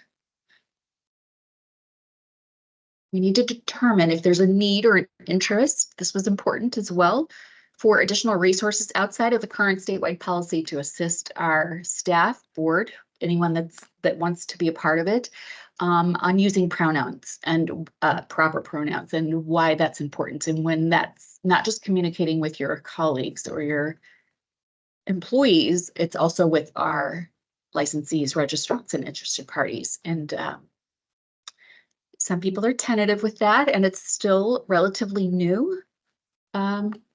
We need to determine if there's a need or an interest. This was important as well, for additional resources outside of the current statewide policy to assist our staff, board, anyone that wants to be a part of it, on using pronouns and proper pronouns, and why that's important, and when that's not just communicating with your colleagues or your employees, it's also with our licensees, registrants, and interested parties. And some people are tentative with that, and it's still relatively new.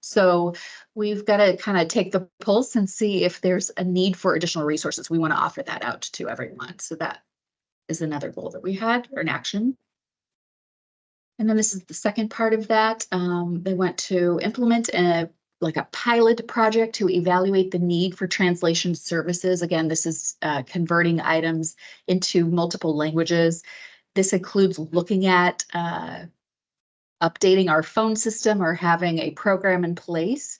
So we've got to kind of take the pulse and see if there's a need for additional resources. We want to offer that out to everyone. So that is another goal that we had, or an action. And then this is the second part of that. They want to implement a pilot project to evaluate the need for translation services. Again, this is converting items into multiple languages. This includes looking at updating our phone system or having a program in place.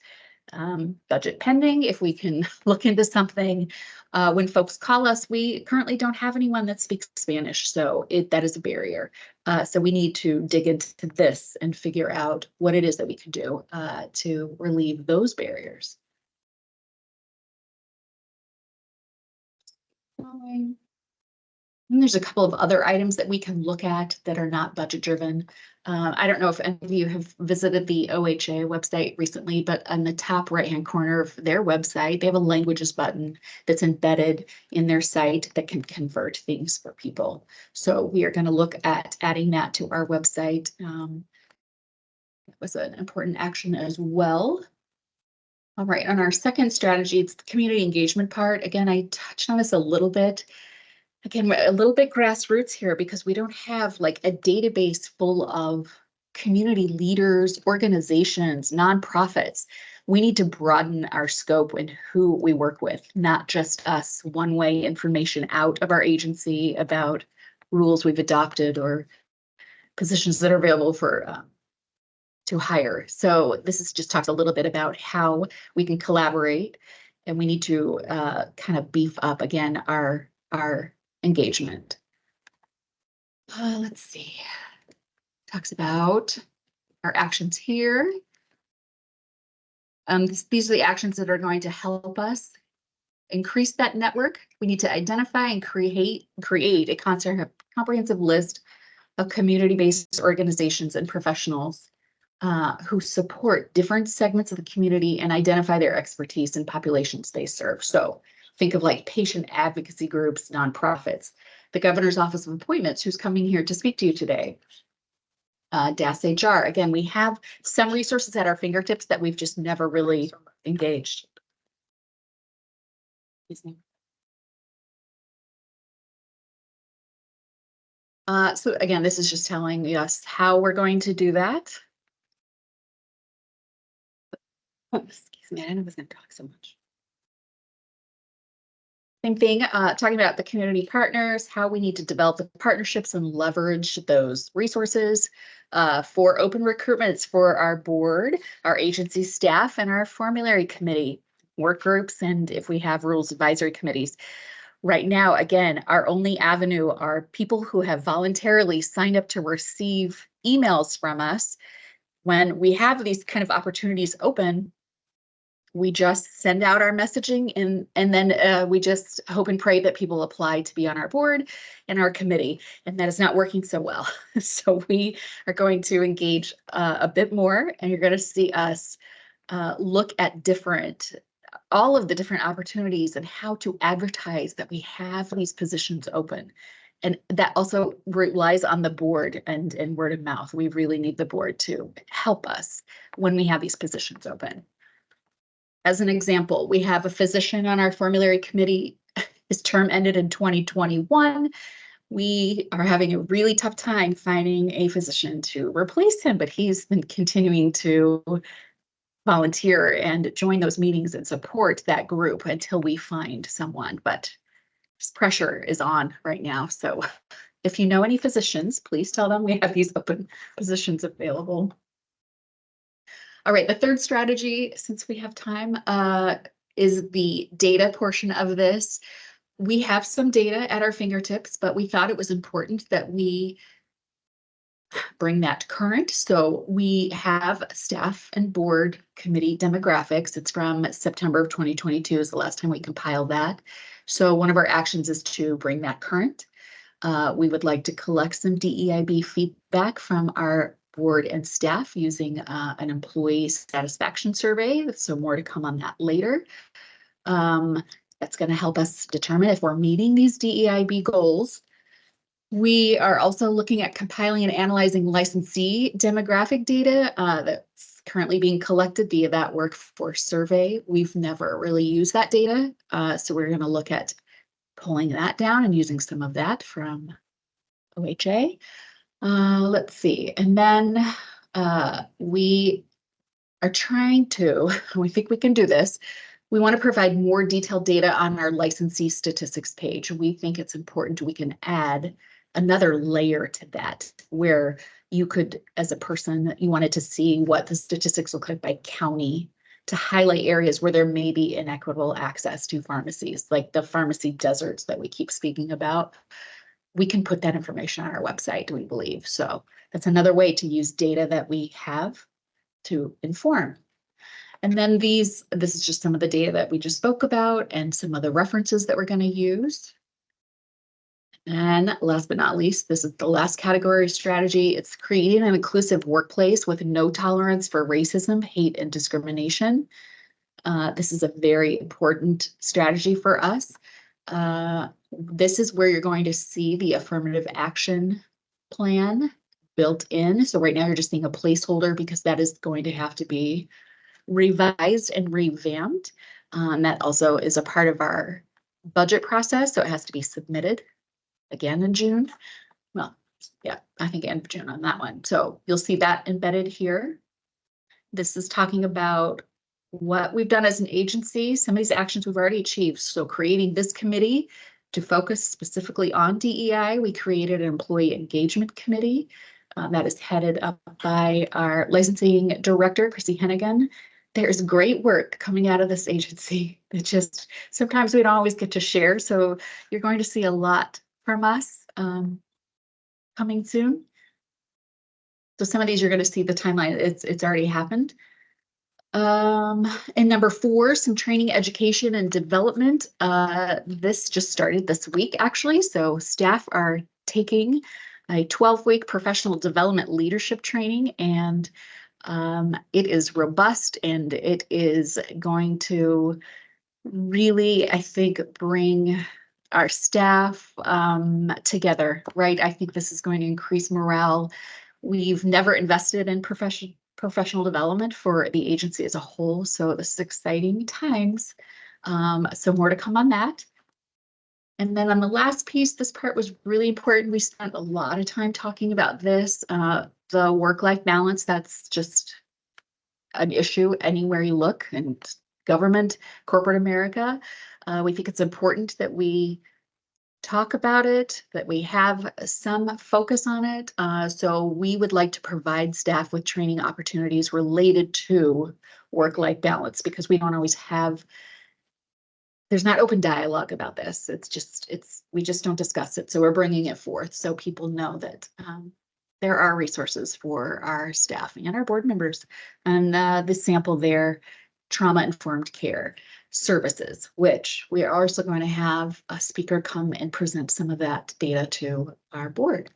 Budget pending, if we can look into something. When folks call us, we currently don't have anyone that speaks Spanish, so that is a barrier. So we need to dig into this and figure out what it is that we can do to relieve those barriers. And there's a couple of other items that we can look at that are not budget driven. I don't know if any of you have visited the OHA website recently, but on the top right-hand corner of their website, they have a languages button that's embedded in their site that can convert things for people. So we are going to look at adding that to our website. That was an important action as well. All right, on our second strategy, it's the community engagement part. Again, I touched on this a little bit. Again, we're a little bit grassroots here because we don't have like a database full of community leaders, organizations, nonprofits. we need to broaden our scope and who we work with, not just us one-way information out of our agency about rules we've adopted or positions that are available for to hire. So this is just talks a little bit about how we can collaborate, and we need to kind of beef up again our engagement. Let's see. Talks about our actions here. These are the actions that are going to help us increase that network. We need to identify and create a comprehensive list of community-based organizations and professionals who support different segments of the community and identify their expertise in populations they serve. So think of like patient advocacy groups, nonprofits, the Governor's Office of Appointments, who's coming here to speak to you today. DAS HR. Again, we have some resources at our fingertips that we've just never really engaged. So again, this is just telling us how we're going to do that. Oh, excuse me, I didn't know I was going to talk so much. Same thing, talking about the community partners, how we need to develop the partnerships and leverage those resources for open recruitments for our board, our agency staff, and our formulary committee work groups, and if we have rules advisory committees. Right now, again, our only avenue are people who have voluntarily signed up to receive emails from us. When we have these kind of opportunities open, we just send out our messaging and then we just hope and pray that people apply to be on our board and our committee, and that is not working so well. So we are going to engage a bit more, and you're going to see us look at all of the different opportunities and how to advertise that we have these positions open. And that also relies on the board and word of mouth. We really need the board to help us when we have these positions open. As an example, we have a physician on our formulary committee. His term ended in 2021. We are having a really tough time finding a physician to replace him, but he's been continuing to volunteer and join those meetings and support that group until we find someone. But this pressure is on right now. So if you know any physicians, please tell them we have these open positions available. All right, the third strategy, since we have time, is the data portion of this. We have some data at our fingertips, but we thought it was important that we bring that current. So we have staff and board committee demographics. It's from September of 2022 is the last time we compiled that. So one of our actions is to bring that current. We would like to collect some DEIB feedback from our board and staff using an employee satisfaction survey. So more to come on that later. That's going to help us determine if we're meeting these DEIB goals. We are also looking at compiling and analyzing licensee demographic data that's currently being collected via that workforce survey. We've never really used that data, so we're going to look at pulling that down and using some of that from OHA. Let's see, and then we are trying to, we think we can do this. We want to provide more detailed data on our licensee statistics page. We think it's important we can add another layer to that, where you could, as a person, you wanted to see what the statistics look like by county, to highlight areas where there may be inequitable access to pharmacies, like the pharmacy deserts that we keep speaking about. We can put that information on our website, we believe. So that's another way to use data that we have to inform. And then this is just some of the data that we just spoke about and some of the references that we're going to use. And last but not least, this is the last category of strategy. It's creating an inclusive workplace with no tolerance for racism, hate, and discrimination. This is a very important strategy for us. This is where you're going to see the affirmative action plan built in. So right now you're just seeing a placeholder because that is going to have to be revised and revamped. That also is a part of our budget process, so it has to be submitted again in June. Well, yeah, I think end of June on that one. So you'll see that embedded here. This is talking about what we've done as an agency, some of these actions we've already achieved. So creating this committee to focus specifically on DEI, we created an employee engagement committee that is headed up by our licensing director, Chrissy Hennigan. There's great work coming out of this agency. It just, sometimes we don't always get to share. So you're going to see a lot from us coming soon. So some of these you're going to see the timeline. It's already happened. And number 4, some training, education, and development. This just started this week, actually. So staff are taking a 12-week professional development leadership training, and it is robust, and it is going to really, I think, bring our staff together, right? I think this is going to increase morale. We've never invested in professional development for the agency as a whole, so this is exciting times. So more to come on that. And then on the last piece, this part was really important. We spent a lot of time talking about this, the work-life balance. That's just an issue anywhere you look, and government, corporate America. We think it's important that we talk about it, that we have some focus on it. So we would like to provide staff with training opportunities related to work-life balance, because we don't always have, there's not open dialogue about this. We just don't discuss it. So we're bringing it forth so people know that there are resources for our staff and our board members. And the sample there, trauma-informed care services, which we are also going to have a speaker come and present some of that data to our board.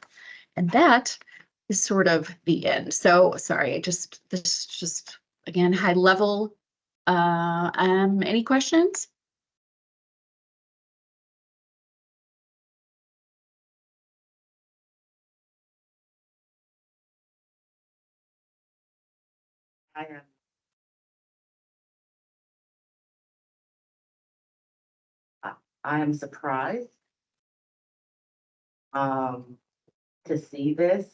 And that is sort of the end. So sorry, this just again, high level. Any questions? I am surprised to see this.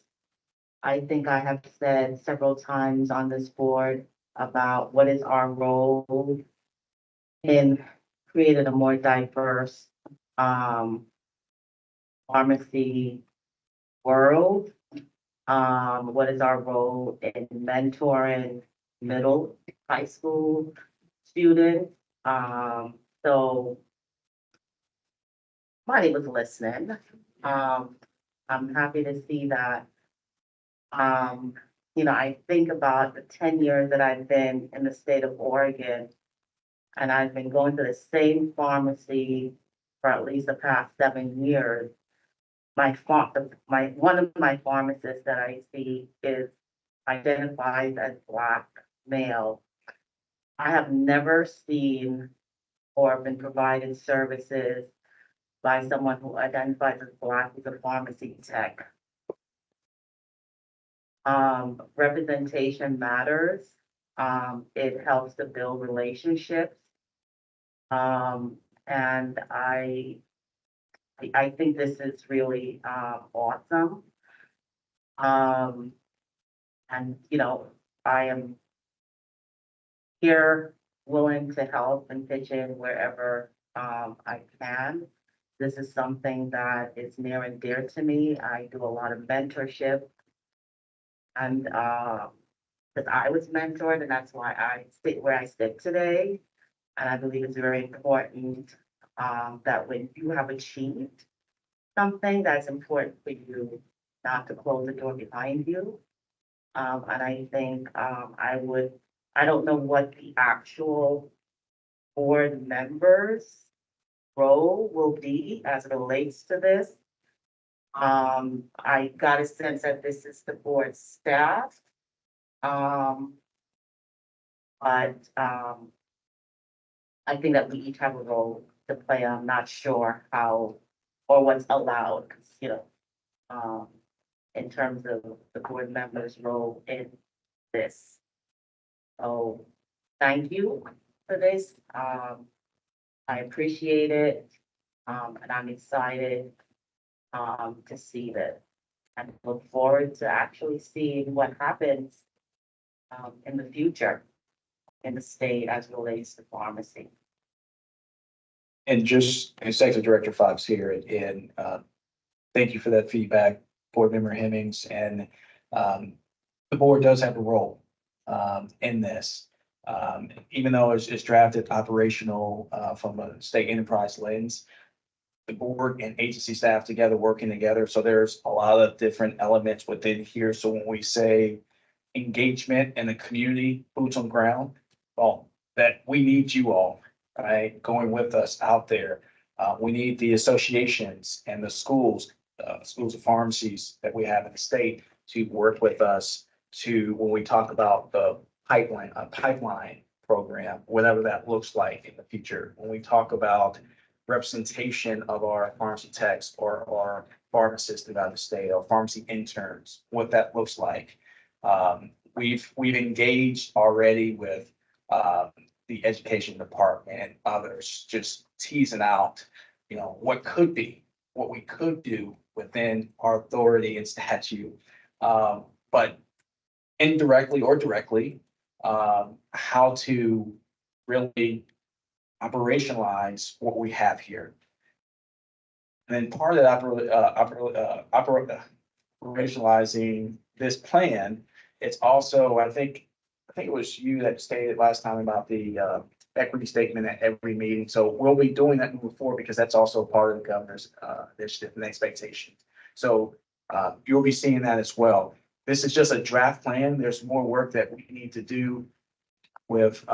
I think I have said several times on this board about what is our role in creating a more diverse pharmacy world. What is our role in mentoring middle, high school students? So Marty was listening. I'm happy to see that. I think about the 10 years that I've been in the state of Oregon, and I've been going to the same pharmacy for at least the past 7 years. One of my pharmacists that I see is identified as Black male. I have never seen or been provided services by someone who identifies as Black as a pharmacy tech. Representation matters. It helps to build relationships. And I think this is really awesome. And I am here willing to help and pitch in wherever I can. This is something that is near and dear to me. I do a lot of mentorship, and because I was mentored, and that's why I sit where I sit today. And I believe it's very important that when you have achieved something, that's important for you not to close the door behind you. And I think I don't know what the actual board members' role will be as it relates to this. I got a sense that this is the board staff. But I think that we each have a role to play. I'm not sure how or what's allowed, in terms of the board members' role in this. So thank you for this. I appreciate it. And I'm excited to see this and look forward to actually seeing what happens in the future. in the state as relates to pharmacy. And just Executive Director Fox here, and thank you for that feedback, Board Member Hemmings, and the board does have a role in this. Even though it's drafted operational from a state enterprise lens, the board and agency staff together working together. So there's a lot of different elements within here. So when we say engagement in the community, boots on ground, well, that we need you all, right, going with us out there. We need the associations and the schools of pharmacies that we have in the state to work with us to, when we talk about the pipeline program, whatever that looks like in the future. When we talk about representation of our pharmacy techs or our pharmacists throughout the state, or pharmacy interns, what that looks like. We've engaged already with the education department and others, just teasing out, what we could do within our authority and statute. But indirectly or directly, how to really operationalize what we have here. And then part of that operationalizing this plan, it's also, I think it was you that stated last time about the equity statement at every meeting. So we'll be doing that moving forward because that's also part of the governor's initiative and expectation. So you'll be seeing that as well. This is just a draft plan. There's more work that we need to do with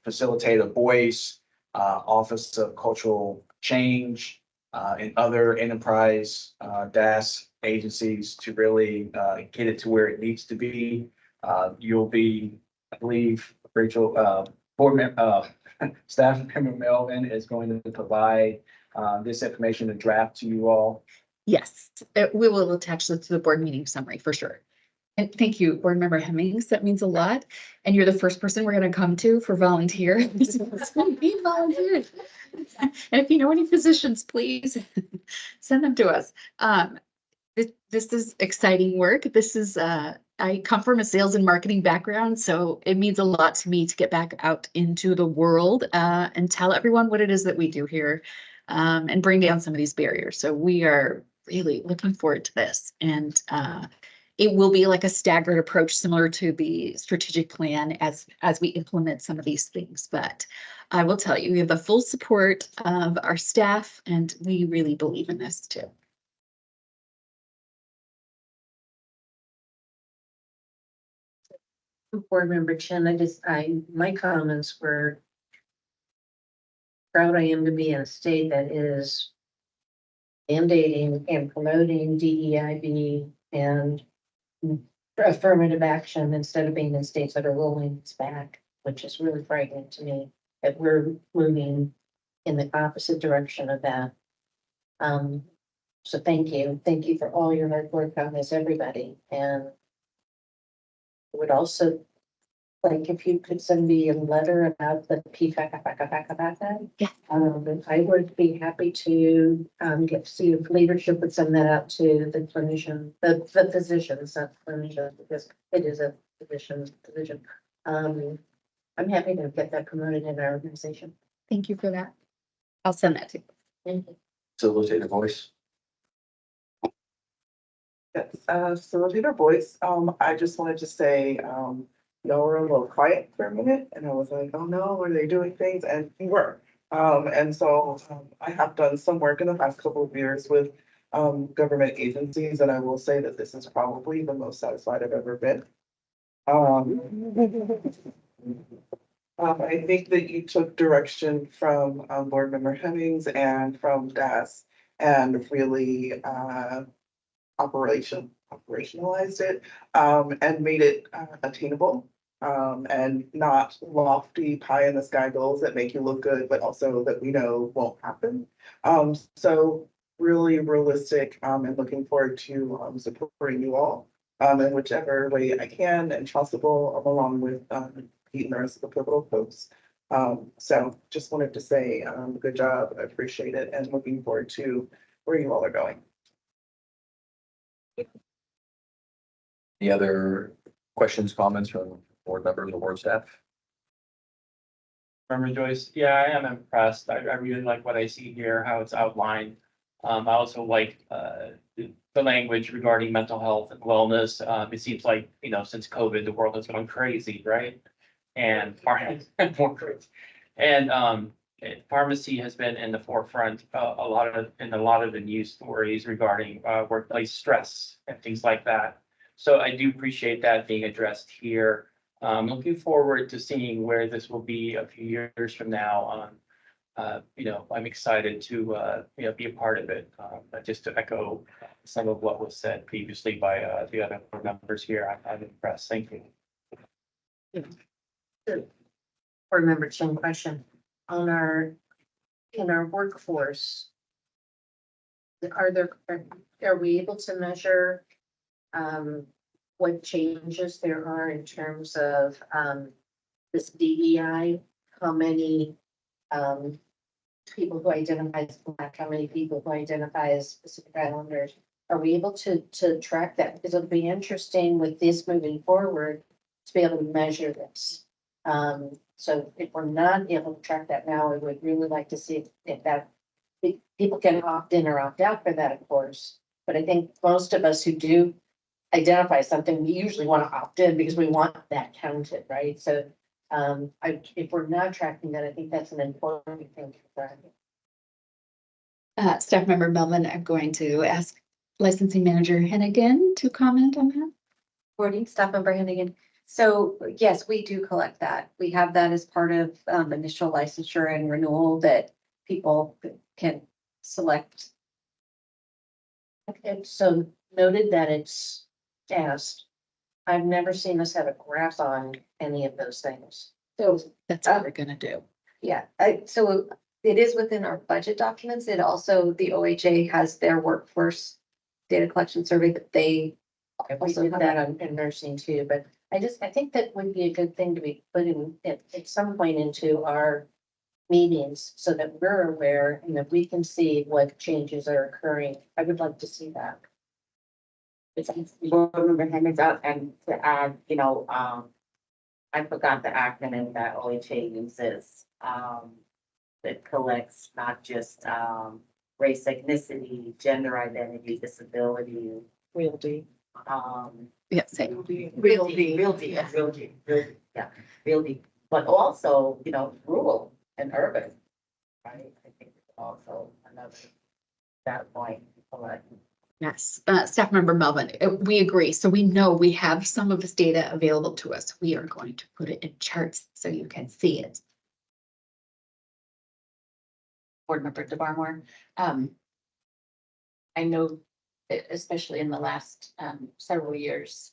facilitative voice, Office of Cultural Change, and other enterprise DAS agencies to really get it to where it needs to be. You'll be, I believe, Rachel, staff member Melvin is going to provide this information to draft to you all. Yes, we will attach this to the board meeting summary for sure. And thank you, Board Member Hemmings. That means a lot. And you're the first person we're going to come to for volunteer. Be volunteers. And if you know any physicians, please send them to us. This is exciting work. This is, I come from a sales and marketing background, so it means a lot to me to get back out into the world and tell everyone what it is that we do here and bring down some of these barriers. So we are really looking forward to this. And it will be like a staggered approach, similar to the strategic plan as we implement some of these things. But I will tell you, we have the full support of our staff, and we really believe in this too. Board Member Chen, my comments were proud I am to be in a state that is mandating and promoting DEIB and affirmative action instead of being in states that are rolling its back, which is really frightening to me that we're moving in the opposite direction of that. So thank you. Thank you for all your hard work on this, everybody. And I would also like if you could send me a letter about the PFAC about that. Yeah. I would be happy to see if leadership would send that out to the clinician, the physicians, not clinicians, because it is a physician. I'm happy to get that promoted in our organization. Thank you for that. I'll send that to you. Thank you. Facilitator voice. Yes, facilitator voice. I just wanted to say, y'all were a little quiet for a minute and I was like, oh no, are they doing things? And we were. And so I have done some work in the past couple of years with government agencies, and I will say that this is probably the most satisfied I've ever been. I think that you took direction from Board Member Hemmings and from DAS and really operationalized it and made it attainable and not lofty pie in the sky goals that make you look good, but also that we know won't happen. So really realistic and looking forward to supporting you all in whichever way I can and possible, along with Pete and the rest of the pivotal folks. So just wanted to say good job. I appreciate it and looking forward to where you all are going. Any other questions, comments from board members or board staff? Member Joyce, yeah, I am impressed. I really like what I see here, how it's outlined. I also like, the language regarding mental health and wellness. It seems like, since COVID, the world has gone crazy, right? And more crazy. And, pharmacy has been in the forefront, in a lot of the news stories regarding, workplace stress and things like that. So I do appreciate that being addressed here. Looking forward to seeing where this will be a few years from now. I'm excited to, be a part of it. Just to echo some of what was said previously by, the other board members here, I'm impressed. Thank you. Board Member Chin, question on in our workforce. Are we able to measure, what changes there are in terms of, this DEI? How many, people who identify as Black, how many people who identify as Pacific Islanders? Are we able to track that? Because it'll be interesting with this moving forward to be able to measure this. So if we're not able to track that now, we would really like to see if that, if people can opt in or opt out for that, of course. But I think most of us who do identify something, we usually want to opt in because we want that counted, right? So if we're not tracking that, I think that's an important thing to track. Staff member Melvin, I'm going to ask licensing manager Hennigan to comment on that. Morning, staff member Hennigan. So yes, we do collect that. We have that as part of initial licensure and renewal that people can select. Okay, so noted that it's asked. I've never seen us have a graph on any of those things. So That's what we're gonna do. yeah, so it is within our budget documents. It also, the OHA has their workforce data collection survey that they We also did have that in nursing too, but I think that would be a good thing to be putting at some point into our meetings so that we're aware and that we can see what changes are occurring. I would like to see that. Board member Hennig, and to add, I forgot the acronym that OHA uses, that collects not just, race, ethnicity, gender identity, disability, Realty. Yeah, same. realty, yeah, realty, but also, rural and urban, right? I think it's also another, that point, like, Yes, staff member Melvin, we agree. So we know we have some of this data available to us. We are going to put it in charts so you can see it. Board member DeBarmore. I know, especially in the last several years,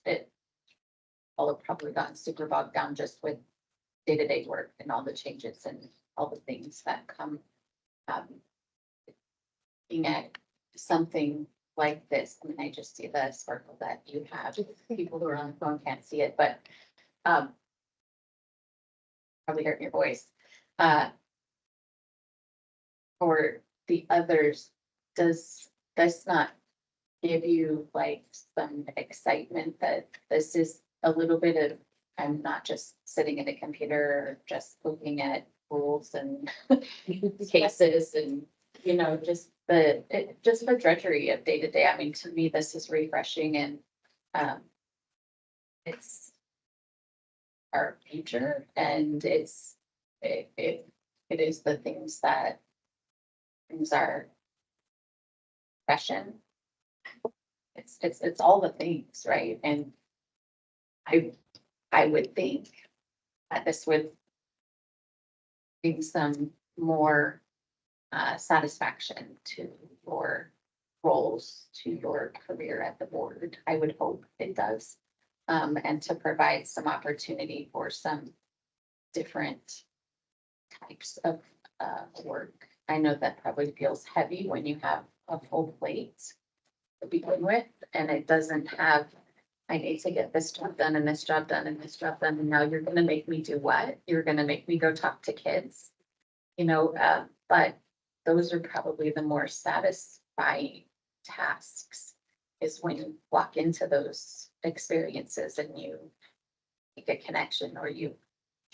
all have probably gotten super bogged down just with day-to-day work and all the changes and all the things that come. Being at something like this, I mean, I just see the sparkle that you have. People who are on the phone can't see it, but probably heard your voice. For the others, does this not give you like some excitement that this is a little bit of, I'm not just sitting at a computer or just looking at rules and cases and, just the drudgery of day to day. I mean, to me, this is refreshing and it's our future and it is the things that brings our profession. It's all the things, right? And I would think that this would bring some more satisfaction to your roles, to your career at the board. I would hope it does. And to provide some opportunity for some different types of work. I know that probably feels heavy when you have a full plate to begin with, and it doesn't have, I need to get this job done and this job done and this job done, and now you're gonna make me do what? You're gonna make me go talk to kids, but those are probably the more satisfying tasks is when you walk into those experiences and you make a connection or you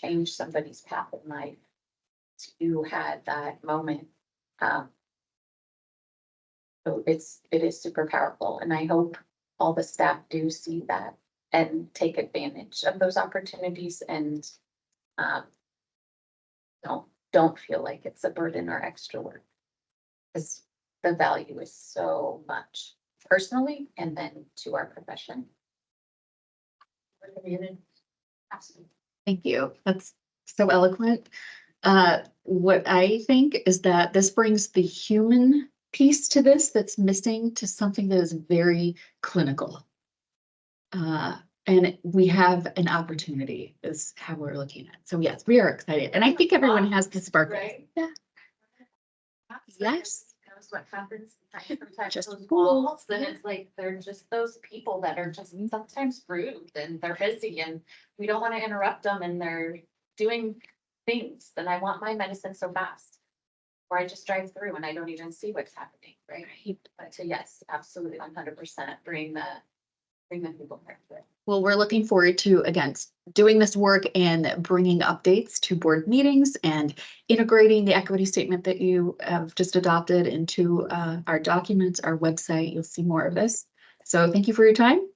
change somebody's path in life. to had that moment. So it is super powerful, and I hope all the staff do see that and take advantage of those opportunities and don't feel like it's a burden or extra work. Because the value is so much personally and then to our profession. Absolutely. Thank you. That's so eloquent. What I think is that this brings the human piece to this that's missing to something that is very clinical. And we have an opportunity is how we're looking at. So yes, we are excited. And I think everyone has the sparkles. Right. Yeah. Yes. Knows what happens sometimes Just those cool. walls, then it's like, they're just those people that are just sometimes rude and they're busy and we don't want to interrupt them and they're doing things, then I want my medicine so fast. Or I just drive through and I don't even see what's happening, right? But to yes, absolutely 100% bring the people back to it. Well, we're looking forward to, again, doing this work and bringing updates to board meetings and integrating the equity statement that you have just adopted into our documents, our website. You'll see more of this. So thank you for your time.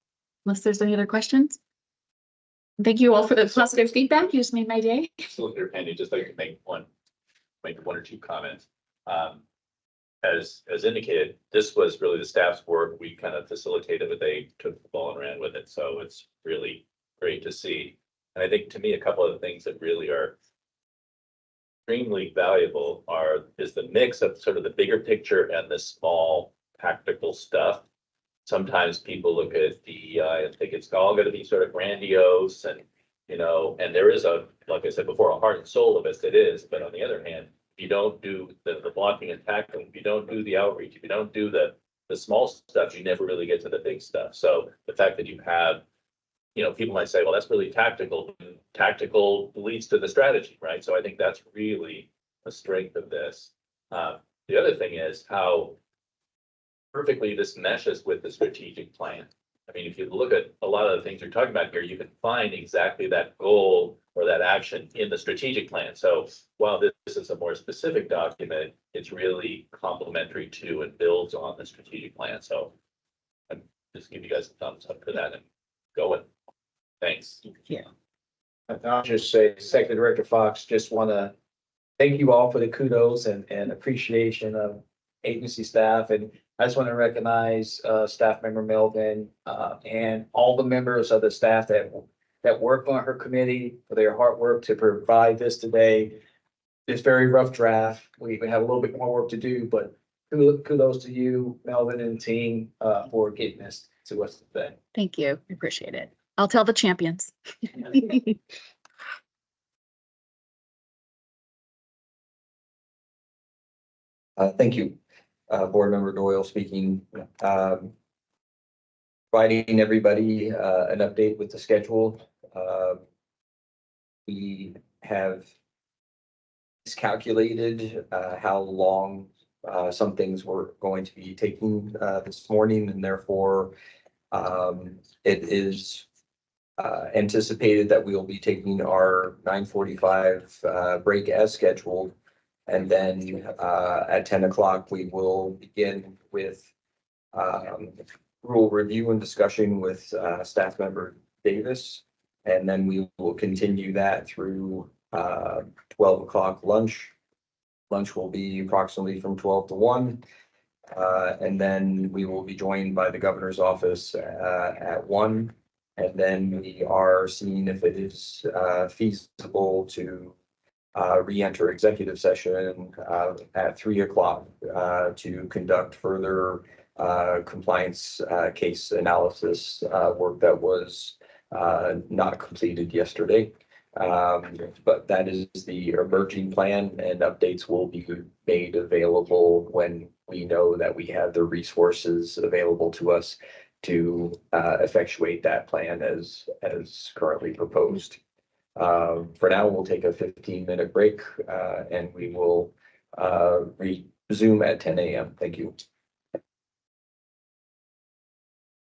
Unless there's any other questions. Thank you all for the positive feedback. You just made my day. Facilitator Andy, just like to make one or two comments. As indicated, this was really the staff's work. We kind of facilitated, but they took the ball and ran with it. So it's really great to see. And I think to me, a couple of the things that really are extremely valuable is the mix of sort of the bigger picture and the small tactical stuff. Sometimes people look at DEI and think it's all going to be sort of grandiose and, and there is like I said before, a heart and soul of it is, but on the other hand, if you don't do the blocking and tackling, if you don't do the outreach, if you don't do the small stuff, you never really get to the big stuff. So the fact that you have, people might say, well, that's really tactical. Tactical leads to the strategy, right? So I think that's really a strength of this. The other thing is how perfectly this meshes with the strategic plan. I mean, if you look at a lot of the things you're talking about here, you can find exactly that goal or that action in the strategic plan. So while this is a more specific document, it's really complementary to and builds on the strategic plan. So I'm just give you guys a thumbs up for that and going. Thanks. Yeah. I'll just say, Executive Director Fox, just want to thank you all for the kudos and appreciation of agency staff. And I just want to recognize staff member Melvin and all the members of the staff that worked on her committee for their hard work to provide this today. This very rough draft. We have a little bit more work to do, but kudos to you, Melvin and team, for getting this to us today. Thank you. I appreciate it. I'll tell the champions. Thank you. Board Member Doyle speaking. Providing everybody an update with the schedule. We have miscalculated how long some things were going to be taking this morning, and therefore it is anticipated that we will be taking our 9:45 break as scheduled. And then at 10 o'clock, we will begin with rule review and discussion with staff member Davis. And then we will continue that through 12 o'clock lunch. Lunch will be approximately from 12 to 1. And then we will be joined by the governor's office at 1. And then we are seeing if it is feasible to re-enter executive session at 3 o'clock to conduct further compliance case analysis work that was not completed yesterday. But that is the emerging plan, and updates will be made available when we know that we have the resources available to us to effectuate that plan as currently proposed. For now, we'll take a 15-minute break and we will resume at 10 a.m. Thank you.